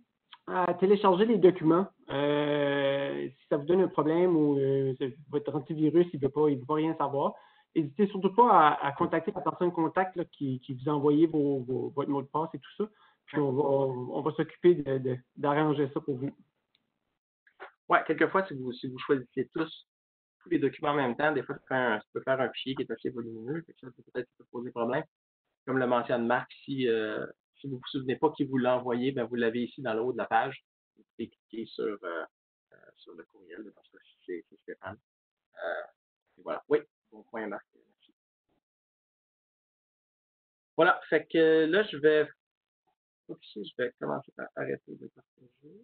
B: à télécharger les documents, si ça vous donne un problème ou votre antivirus il veut pas rien savoir, n'hésitez surtout pas à contacter la personne contact là, qui vous a envoyé votre mot de passe et tout ça. Puis on va s'occuper d'arranger ça pour vous.
A: Oui, quelquefois, si vous choisissez tous les documents en même temps, des fois, ça peut faire un fichier qui est assez volumineux, ça peut-être poser problème. Comme le mentionne Marc, si vous ne vous souvenez pas qui vous l'a envoyé, ben, vous l'avez ici dans le haut de la page. Vous pouvez cliquer sur le courriel, parce que c'est Stéphane. Et voilà. Oui, bon point, Marc. Merci. Voilà, fait que là, je vais commencer par arrêter de partager.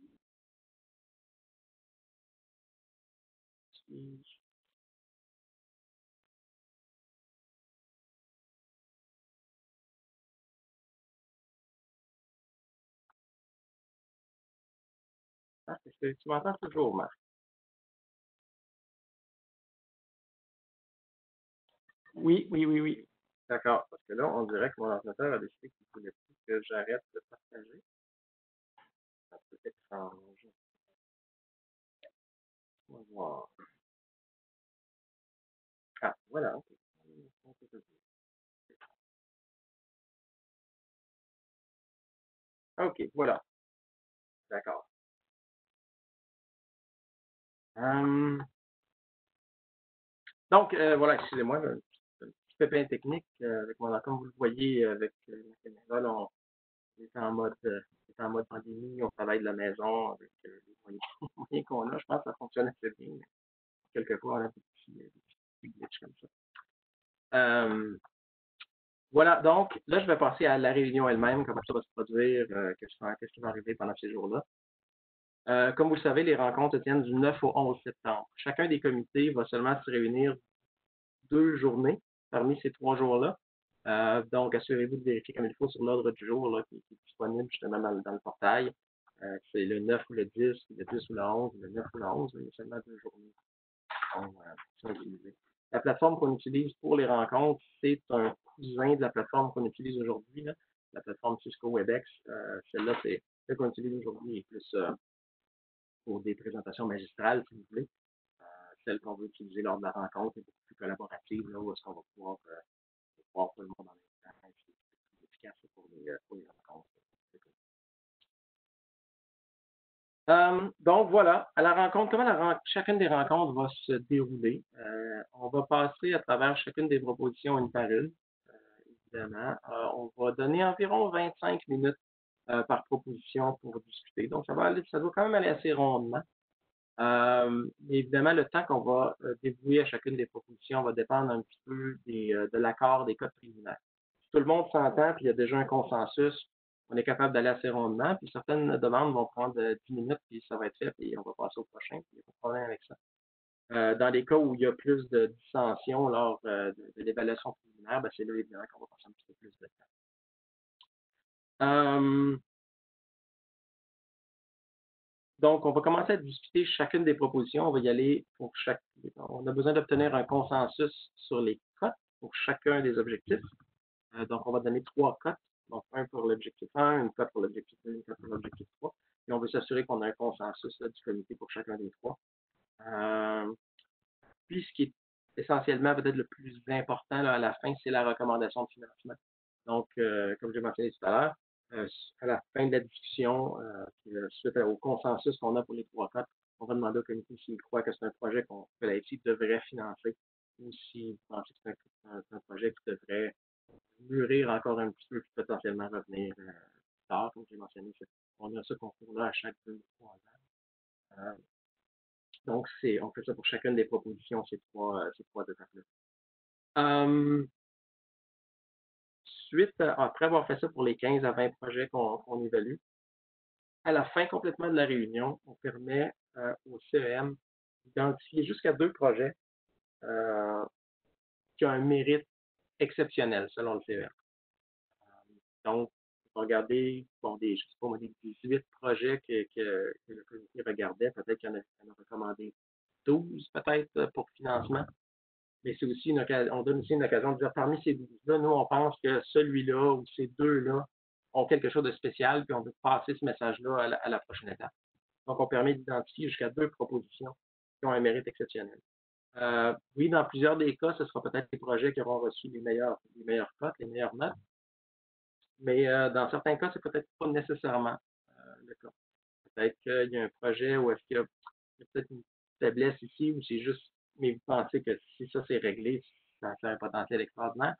A: Est-ce que tu m'entends toujours, Marc?
B: Oui.
A: D'accord, parce que là, on dirait que mon ordinateur a décidé qu'il ne voulait plus que j'arrête de partager. Ça peut être étrange. On va voir. Ah, voilà, ok. Ok, voilà. D'accord. Donc, voilà, excusez-moi, un petit pépin technique avec mon comme vous le voyez avec la caméra, là, on est en mode pandémie, on travaille de la maison avec les moyens qu'on a. Je pense que ça fonctionne assez bien. Mais quelquefois, on a des petits glitches comme ça. Voilà, donc là, je vais passer à la réunion elle-même, comment ça va se produire, qu'est-ce qui va arriver pendant ces jours-là. Comme vous le savez, les rencontres se tiennent du 9 au 11 septembre. Chacun des comités va seulement se réunir 2 journées parmi ces 3 jours-là. Donc, assurez-vous de vérifier comme il faut sur l'ordre du jour là, qui est disponible justement dans le portail. C'est le 9 ou le 10, le 10 ou le 11, le 9 ou le 11, il y a seulement 2 journées qui sont utilisées. La plateforme qu'on utilise pour les rencontres, c'est un cousin de la plateforme qu'on utilise aujourd'hui, la plateforme Cisco WebEx. Celle-là, c'est celle qu'on utilise aujourd'hui et plus pour des présentations magistrales, si vous voulez. Celle qu'on veut utiliser lors de la rencontre est beaucoup plus collaborative, là, où est-ce qu'on va pouvoir voir tout le monde en même temps. C'est plus efficace pour les rencontres. Donc voilà, à la rencontre, comment chacune des rencontres va se dérouler. On va passer à travers chacune des propositions une par une, évidemment. On va donner environ 25 minutes par proposition pour discuter. Donc ça doit quand même aller assez rondement. Évidemment, le temps qu'on va dévouer à chacune des propositions va dépendre un petit peu de l'accord des codes préliminaires. Si tout le monde s'entend, puis il y a déjà un consensus, on est capable d'aller assez rondement, puis certaines demandes vont prendre 10 minutes, puis ça va être fait, puis on va passer au prochain, puis il n'y a pas de problème avec ça. Dans les cas où il y a plus de dissension lors de l'évaluation préliminaire, ben c'est là évidemment qu'on va passer un petit peu plus de temps. Donc, on va commencer à discuter chacune des propositions. On va y aller pour chaque. On a besoin d'obtenir un consensus sur les cotes pour chacun des objectifs. Donc, on va donner 3 cotes. Donc, un pour l'objectif 1, une cote pour l'objectif 2, une cote pour l'objectif 3. Et on veut s'assurer qu'on a un consensus là, du comité pour chacun des 3. Puis, ce qui est essentiellement peut-être le plus important là, à la fin, c'est la recommandation de financement. Donc, comme j'ai mentionné tout à l'heure, à la fin de la discussion, suite au consensus qu'on a pour les 3 cotes, on va demander au comité s'il croit que c'est un projet que la FI devrait financer ou s'il pense que c'est un projet qui devrait mûrir encore un petit peu et potentiellement revenir plus tard, comme j'ai mentionné. On a ce concours-là à chaque 2 ou 3 ans. Donc, on fait ça pour chacune des propositions, ces trois étapes-là. Après avoir fait ça pour les 15 à 20 projets qu'on évalue, à la fin complètement de la réunion, on permet au CEM d'identifier jusqu'à 2 projets qui ont un mérite exceptionnel selon le CEM. Donc, on va regarder je sais pas, des 18 projets que le comité regardait. Peut-être qu'il y en a recommandé 12 peut-être pour financement. Mais c'est aussi on donne aussi une occasion de dire parmi ces 12-là, nous, on pense que celui-là ou ces deux-là ont quelque chose de spécial, puis on veut passer ce message-là à la prochaine étape. Donc, on permet d'identifier jusqu'à 2 propositions qui ont un mérite exceptionnel. Oui, dans plusieurs des cas, ce sera peut-être les projets qui auront reçu les meilleures cotes, les meilleures notes. Mais dans certains cas, c'est peut-être pas nécessairement le cas. Peut-être qu'il y a un projet où est-ce qu'il y a peut-être une faiblesse ici, ou c'est juste, mais vous pensez que si ça c'est réglé, ça a un potentiel extraordinaire.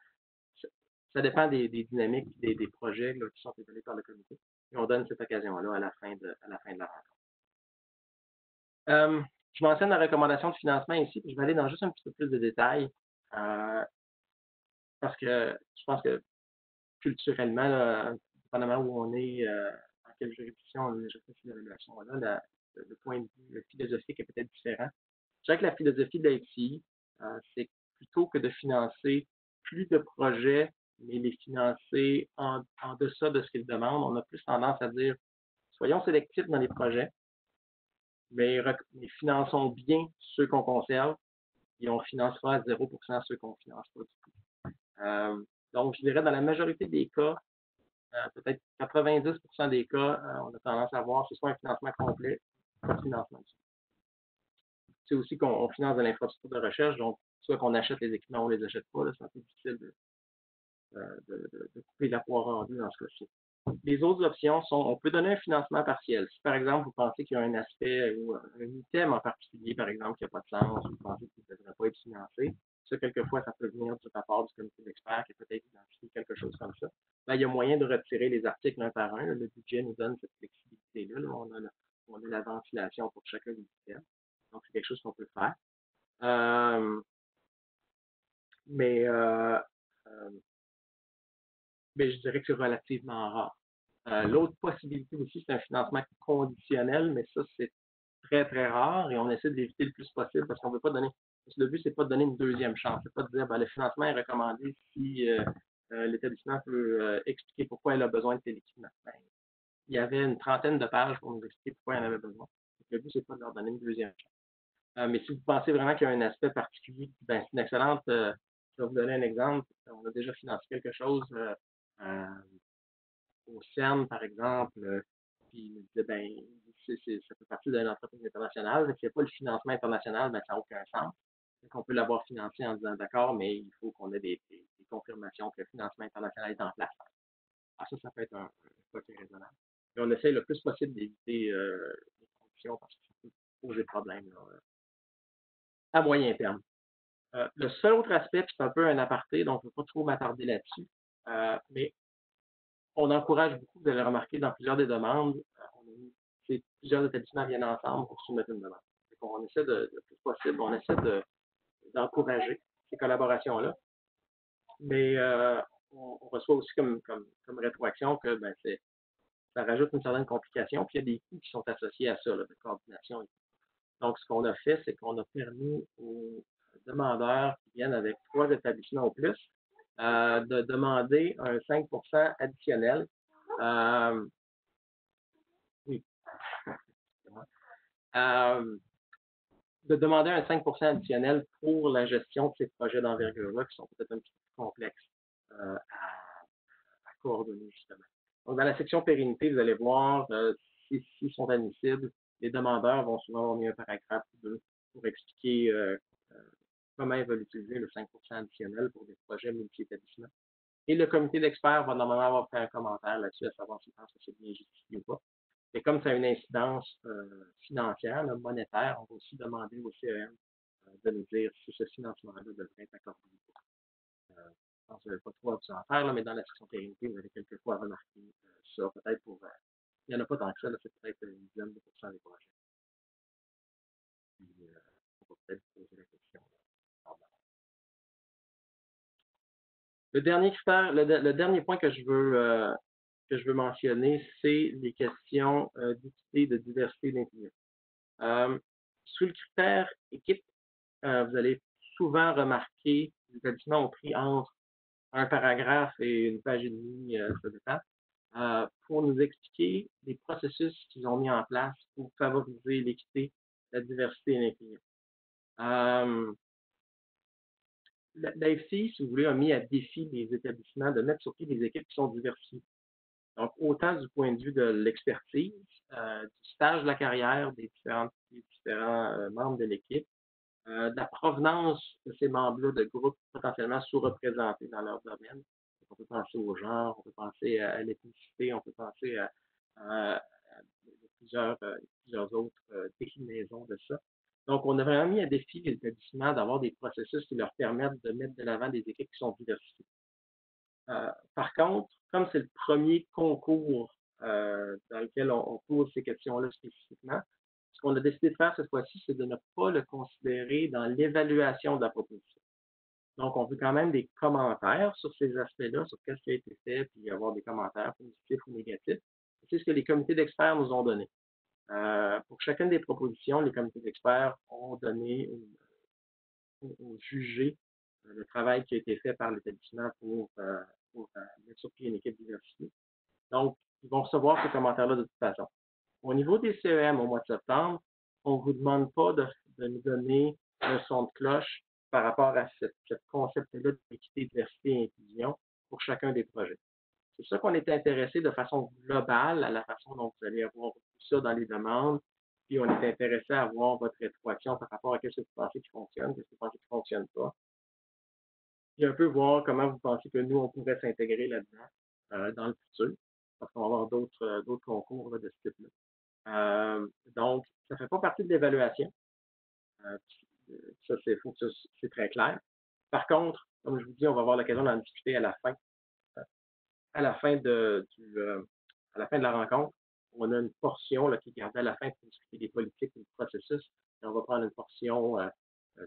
A: Ça dépend des dynamiques, des projets là, qui sont évalués par le comité. Et on donne cette occasion-là à la fin de la rencontre. Je mentionne la recommandation de financement ici, puis je vais aller dans juste un petit peu plus de détails. Parce que je pense que culturellement, là, dépendamment où on est, dans quelle juridiction on a déjà fait cette évaluation-là, le point de vue philosophique est peut-être différent. Je dirais que la philosophie de l'ITI, c'est plutôt que de financer plus de projets, mais les financer en deçà de ce qu'ils demandent. On a plus tendance à dire, soyons sélectifs dans les projets, mais finançons bien ceux qu'on conserve et on financera à 0% ceux qu'on ne finance pas du tout. Donc, je dirais dans la majorité des cas, peut-être 90% des cas, on a tendance à voir ce soit un financement complet, pas de financement. C'est aussi qu'on finance de l'infrastructure de recherche, donc soit qu'on achète les équipements ou on ne les achète pas, c'est un peu difficile de couper la poire en deux dans ce cas-ci. Les autres options sont, on peut donner un financement partiel. Si par exemple, vous pensez qu'il y a un aspect ou un item en particulier, par exemple, qui n'a pas de sens, ou vous pensez qu'il ne devrait pas être financé, ça, quelquefois, ça peut venir du rapport du comité d'experts qui a peut-être identifié quelque chose comme ça. Là, il y a moyen de retirer les articles un par un. Le budget nous donne cette flexibilité-là. Là, on a la ventilation pour chacun des items. Donc, c'est quelque chose qu'on peut faire. Mais je dirais que c'est relativement rare. L'autre possibilité aussi, c'est un financement conditionnel, mais ça, c'est très, très rare et on essaie de l'éviter le plus possible parce qu'on ne veut pas donner. Parce que le but, c'est pas de donner une deuxième chance. C'est pas de dire le financement est recommandé si l'établissement peut expliquer pourquoi il a besoin de tel équipement. Il y avait une trentaine de pages pour nous expliquer pourquoi il en avait besoin. Donc, le but, c'est pas de leur donner une deuxième chance. Mais si vous pensez vraiment qu'il y a un aspect particulier, c'est une excellente. Je vais vous donner un exemple. On a déjà financé quelque chose au CERN, par exemple, puis il me disait, ça fait partie d'une entreprise internationale. S'il n'y a pas le financement international, ça n'a aucun sens. Donc, on peut l'avoir financé en disant, d'accord, mais il faut qu'on ait des confirmations que le financement international est en place. Ça peut être un cas qui est raisonnable. Et on essaie le plus possible d'éviter les conditions parce que ça peut poser problème à moyen terme. Le seul autre aspect, c'est un peu un aparté, donc je ne veux pas trop m'attarder là-dessus, mais on encourage beaucoup, vous allez remarquer, dans plusieurs des demandes, plusieurs établissements viennent ensemble pour soumettre une demande. On essaie le plus possible, on essaie d'encourager ces collaborations-là. Mais on reçoit aussi comme rétroaction que ça rajoute une certaine complication, puis il y a des coûts qui sont associés à ça, de coordination. Donc, ce qu'on a fait, c'est qu'on a permis aux demandeurs qui viennent avec 3 établissements au plus de demander un 5 additionnel. Oui. De demander un 5 additionnel pour la gestion de ces projets d'envergure-là qui sont peut-être un petit peu plus complexes à coordonner, justement. Donc, dans la section pérennité, vous allez voir, s'ils sont admissibles, les demandeurs vont souvent avoir mis un paragraphe ou deux pour expliquer comment ils veulent utiliser le 5 additionnel pour des projets multi-établissements. Et le comité d'experts va normalement avoir fait un commentaire là-dessus à savoir s'ils pensent que c'est bien justifié ou pas. Et comme ça a une incidence financière, monétaire, on va aussi demander au CEM de nous dire si ce financement-là devrait être accordé ou pas. Je pense que vous n'avez pas trop à vous en faire, mais dans la section pérennité, vous avez quelquefois remarqué ça. Peut-être pour. Il n'y en a pas tant que ça, c'est peut-être une dizaine de pourcents des projets. Puis, on va peut-être poser la question. Le dernier critère, le dernier point que je veux mentionner, c'est les questions d'équité, de diversité et d'inclusion. Sous le critère équipe, vous allez souvent remarquer que les établissements ont pris entre un paragraphe et une page et demie, ça dépend, pour nous expliquer les processus qu'ils ont mis en place pour favoriser l'équité, la diversité et l'inclusion. L'AFC, si vous voulez, a mis à défi les établissements de mettre sur pied des équipes qui sont diversifiées. Donc, autant du point de vue de l'expertise, du stage de la carrière des différents membres de l'équipe, de la provenance de ces membres-là de groupes potentiellement sous-représentés dans leur domaine. On peut penser au genre, on peut penser à l'ethnicité, on peut penser à plusieurs autres déclinaisons de ça. Donc, on a vraiment mis à défi les établissements d'avoir des processus qui leur permettent de mettre de l'avant des équipes qui sont diversifiées. Par contre, comme c'est le premier concours dans lequel on pose ces questions-là spécifiquement, ce qu'on a décidé de faire cette fois-ci, c'est de ne pas le considérer dans l'évaluation de la proposition. Donc, on veut quand même des commentaires sur ces aspects-là, sur ce qui a été fait, puis avoir des commentaires positifs ou négatifs. C'est ce que les comités d'experts nous ont donné. Pour chacune des propositions, les comités d'experts ont donné ou jugé le travail qui a été fait par l'établissement pour mettre sur pied une équipe diversifiée. Donc, ils vont recevoir ces commentaires-là de toute façon. Au niveau des CEM au mois de septembre, on ne vous demande pas de nous donner un son de cloche par rapport à ce concept-là d'équité, diversité et inclusion pour chacun des projets. C'est ça qu'on est intéressé de façon globale à la façon dont vous allez avoir tout ça dans les demandes. Puis on est intéressé à avoir votre rétroaction par rapport à ce que vous pensez qui fonctionne, ce que vous pensez qui ne fonctionne pas. Puis un peu voir comment vous pensez que nous, on pourrait s'intégrer là-dedans dans le futur, parce qu'on va avoir d'autres concours là, de ce type-là. Donc, ça ne fait pas partie de l'évaluation. Ça, c'est très clair. Par contre, comme je vous dis, on va avoir l'occasion d'en discuter à la fin. À la fin de la rencontre, on a une portion là, qui est gardée à la fin pour discuter des politiques et du processus. Et on va prendre une portion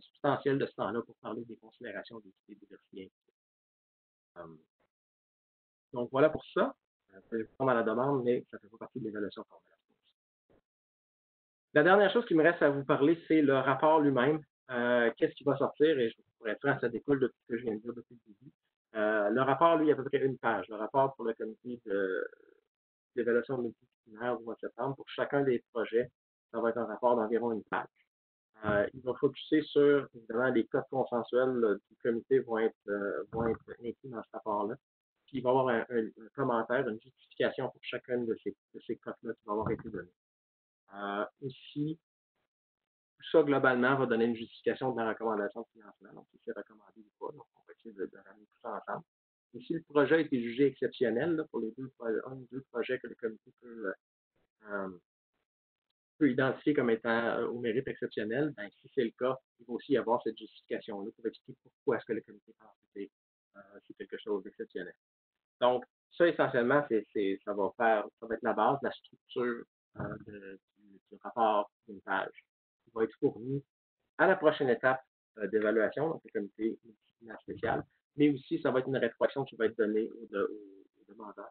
A: substantielle de ce temps-là pour parler des considérations d'équité, diversité. Donc, voilà pour ça. Ça répond à la demande, mais ça ne fait pas partie de l'évaluation formelle. La dernière chose qui me reste à vous parler, c'est le rapport lui-même. Qu'est-ce qui va sortir? Et pour être franc, ça découle de tout ce que je viens de dire depuis le début. Le rapport, lui, il y a à peu près une page. Le rapport pour le comité d'évaluation multidisciplinaire du mois de septembre, pour chacun des projets, ça va être un rapport d'environ une page. Il va focuser sur, évidemment, les codes consensuels du comité vont être inclus dans ce rapport-là. Puis il va y avoir un commentaire, une justification pour chacune de ces codes-là qui va avoir été donné. Ici, tout ça, globalement, va donner une justification de la recommandation de financement, donc si c'est recommandé ou pas. Donc, on va essayer de ramener tout ça ensemble. Et si le projet a été jugé exceptionnel, là, pour les deux projets que le comité peut identifier comme étant au mérite exceptionnel, ben, si c'est le cas, il va aussi y avoir cette justification-là pour expliquer pourquoi est-ce que le comité pense que c'est quelque chose d'exceptionnel. Donc, ça, essentiellement, ça va être la base de la structure du rapport d'une page qui va être fourni à la prochaine étape d'évaluation, donc le comité multidisciplinaire spécial, mais aussi, ça va être une rétroaction qui va être donnée aux demandeurs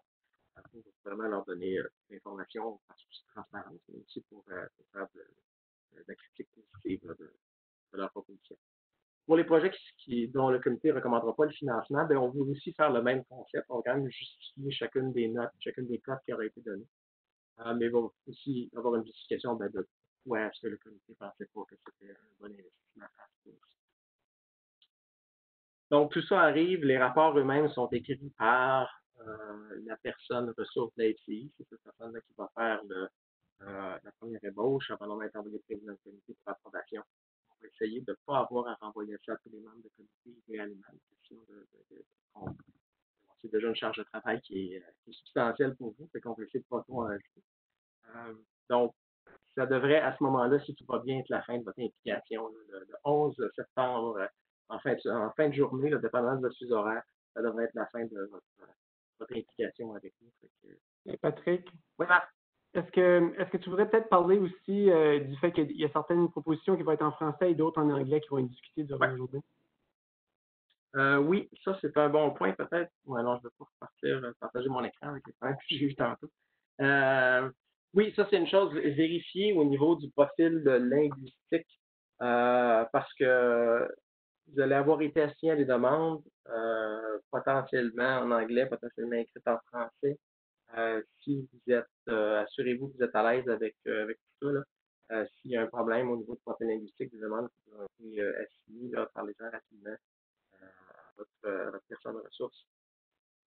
A: pour vraiment leur donner l'information par souci de transparence, mais aussi pour faire de la critique positive de leur proposition. Pour les projets dont le comité ne recommandera pas le financement, bien, on veut aussi faire le même concept. On va quand même justifier chacune des notes, chacune des codes qui auraient été données. Mais il va aussi avoir une justification de pourquoi est-ce que le comité ne pensait pas que c'était un bon investissement à ce point. Donc, tout ça arrive, les rapports eux-mêmes sont écrits par la personne ressource de l'AFCI. C'est cette personne-là qui va faire la première ébauche avant d'être envoyé au président du comité pour approbation. On va essayer de ne pas avoir à renvoyer ça à tous les membres du comité idéalement. C'est déjà une charge de travail qui est substantielle pour vous, fait qu'on va essayer de ne pas trop en ajouter. Donc, ça devrait, à ce moment-là, si tout va bien, être la fin de votre implication. Le 11 septembre, en fin de journée, dépendamment de votre fuseau horaire, ça devrait être la fin de votre implication avec nous.
B: Et Patrick?
A: Oui, Marc.
B: Est-ce que tu voudrais peut-être parler aussi du fait qu'il y a certaines propositions qui vont être en français et d'autres en anglais qui vont être discutées durant la journée?
A: Oui, ça c'est un bon point peut-être. Ouais, non, je ne vais pas partager mon écran avec les problèmes que j'ai eu tantôt. Oui, ça c'est une chose, vérifier au niveau du profil linguistique parce que vous allez avoir été assigné à des demandes potentiellement en anglais, potentiellement écrites en français. Si vous êtes, assurez-vous que vous êtes à l'aise avec tout ça. Là. S'il y a un problème au niveau du profil linguistique des demandes qui ont été assignées, par les gens rapidement à votre personne de ressources.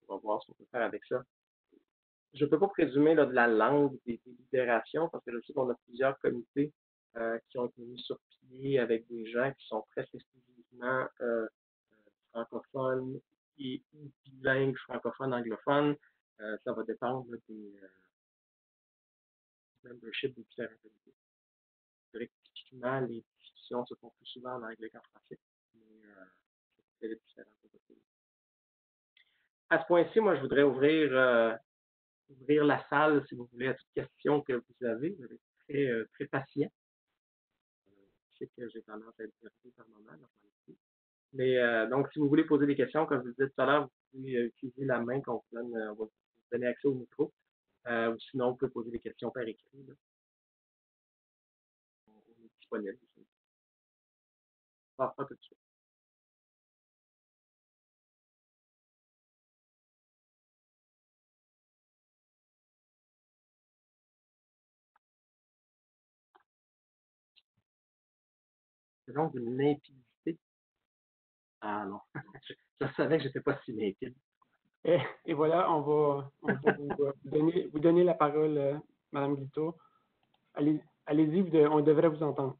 A: On va voir ce qu'on peut faire avec ça. Je ne peux pas présumer de la langue des délibérations parce que je sais qu'on a plusieurs comités qui ont été mis sur pied avec des gens qui sont presque exclusivement francophones et bilingues francophones anglophones. Ça va dépendre des memberships des différents comités. Je dirais que typiquement, les discussions se font plus souvent en anglais qu'en français, mais c'est différent. À ce point-ci, moi, je voudrais ouvrir la salle, si vous voulez, à toute question que vous avez. Vous êtes très, très patient. Je sais que j'ai tendance à être nerveux par moment. Mais donc, si vous voulez poser des questions, comme je vous disais tout à l'heure, vous pouvez utiliser la main qu'on vous donne, on va vous donner accès au micro. Ou sinon, vous pouvez poser des questions par écrit. Là. On est disponible. Pas tout de suite. C'est donc une limpidité. Ah non, je savais que je n'étais pas si limpide.
B: Et voilà, on va vous donner la parole, Mme Guiteau. Allez-y, on devrait vous entendre.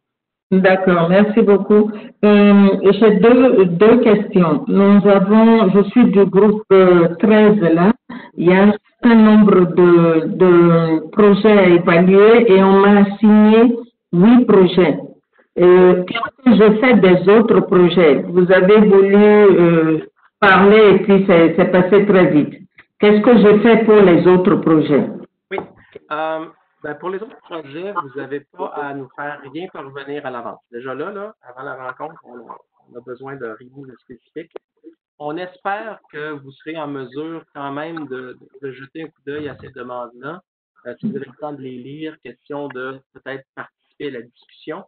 C: D'accord, merci beaucoup. J'ai deux questions. Je suis du groupe 13 là. Il y a un certain nombre de projets à évaluer et on m'a assigné 8 projets. Qu'est-ce que je fais des autres projets? Vous avez voulu parler et puis c'est passé très vite. Qu'est-ce que je fais pour les autres projets?
A: Oui. Ben pour les autres projets, vous n'avez pas à nous faire rien parvenir à l'avance. Déjà là, avant la rencontre, on a besoin de reviews spécifiques. on espère que vous serez en mesure quand même de jeter un coup d'œil à ces demandes-là. Si vous avez le temps de les lire, question de peut-être participer à la discussion.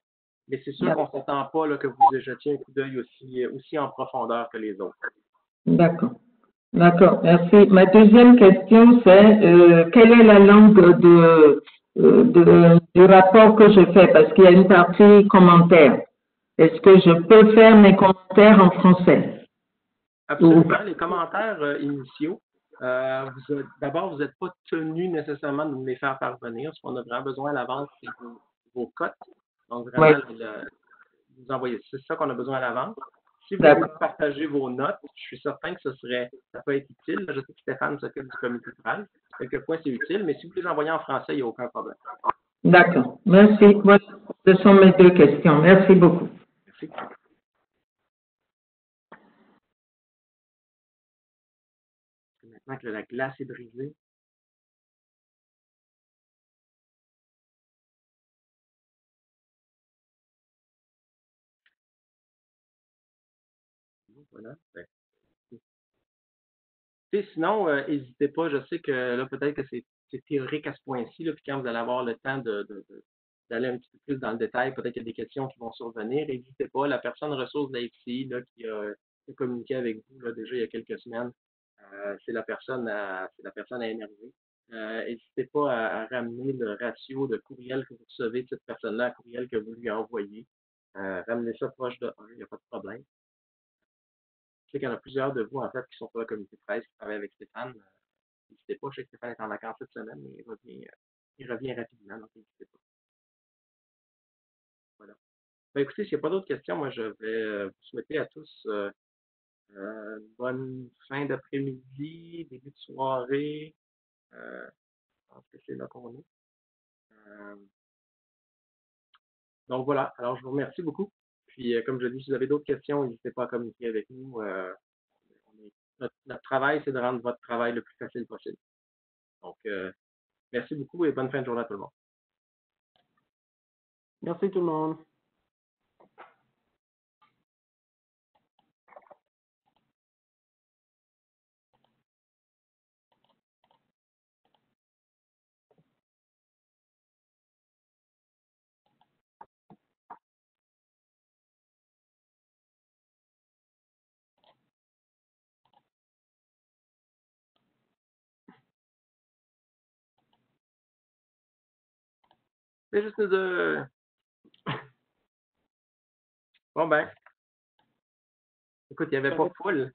A: Mais c'est sûr qu'on ne s'attend pas là, que vous jetiez un coup d'œil aussi en profondeur que les autres.
C: D'accord. D'accord, merci. Ma deuxième question, c'est quelle est la langue du rapport que je fais? Parce qu'il y a une partie commentaire. Est-ce que je peux faire mes commentaires en français?
A: Absolument. Les commentaires initiaux, d'abord, vous n'êtes pas tenu nécessairement de nous les faire parvenir. Ce qu'on a vraiment besoin à l'avance, c'est vos cotes. Donc, vraiment, vous envoyez. C'est ça qu'on a besoin à l'avance. Si vous voulez partager vos notes, je suis certain que ça peut être utile. Je sais que Stéphane s'occupe du comité de presse. Quelquefois, c'est utile, mais si vous les envoyez en français, il n'y a aucun problème.
C: D'accord. Merci. Voilà, ce sont mes deux questions. Merci beaucoup.
A: Merci. Maintenant que la glace est brisée. Voilà. Sinon, n'hésitez pas, je sais que là, peut-être que c'est théorique à ce point-ci, puis quand vous allez avoir le temps d'aller un petit peu plus dans le détail, peut-être qu'il y a des questions qui vont survenir, n'hésitez pas, la personne ressource de la FCI là, qui a communiqué avec vous là, déjà il y a quelques semaines, c'est la personne à énerver. N'hésitez pas à ramener le ratio de courriel que vous recevez de cette personne-là à courriel que vous lui envoyez. Ramenez ça proche de 1, il n'y a pas de problème. Je sais qu'il y en a plusieurs de vous, en fait, qui sont sur le comité de presse, qui travaillent avec Stéphane. N'hésitez pas, je sais que Stéphane est en vacances cette semaine, mais il revient rapidement, donc n'hésitez pas. Voilà. Ben, écoutez, s'il n'y a pas d'autres questions, moi, je vais vous souhaiter à tous une bonne fin d'après-midi, début de soirée. Je pense que c'est là qu'on est. Donc voilà, alors je vous remercie beaucoup. Puis, comme je dis, si vous avez d'autres questions, n'hésitez pas à communiquer avec nous. Notre travail, c'est de rendre votre travail le plus facile possible. Donc, merci beaucoup et bonne fin de journée à tout le monde.
B: Merci tout le monde.
A: C'est juste de... Bon ben, écoute, il n'y avait pas foule.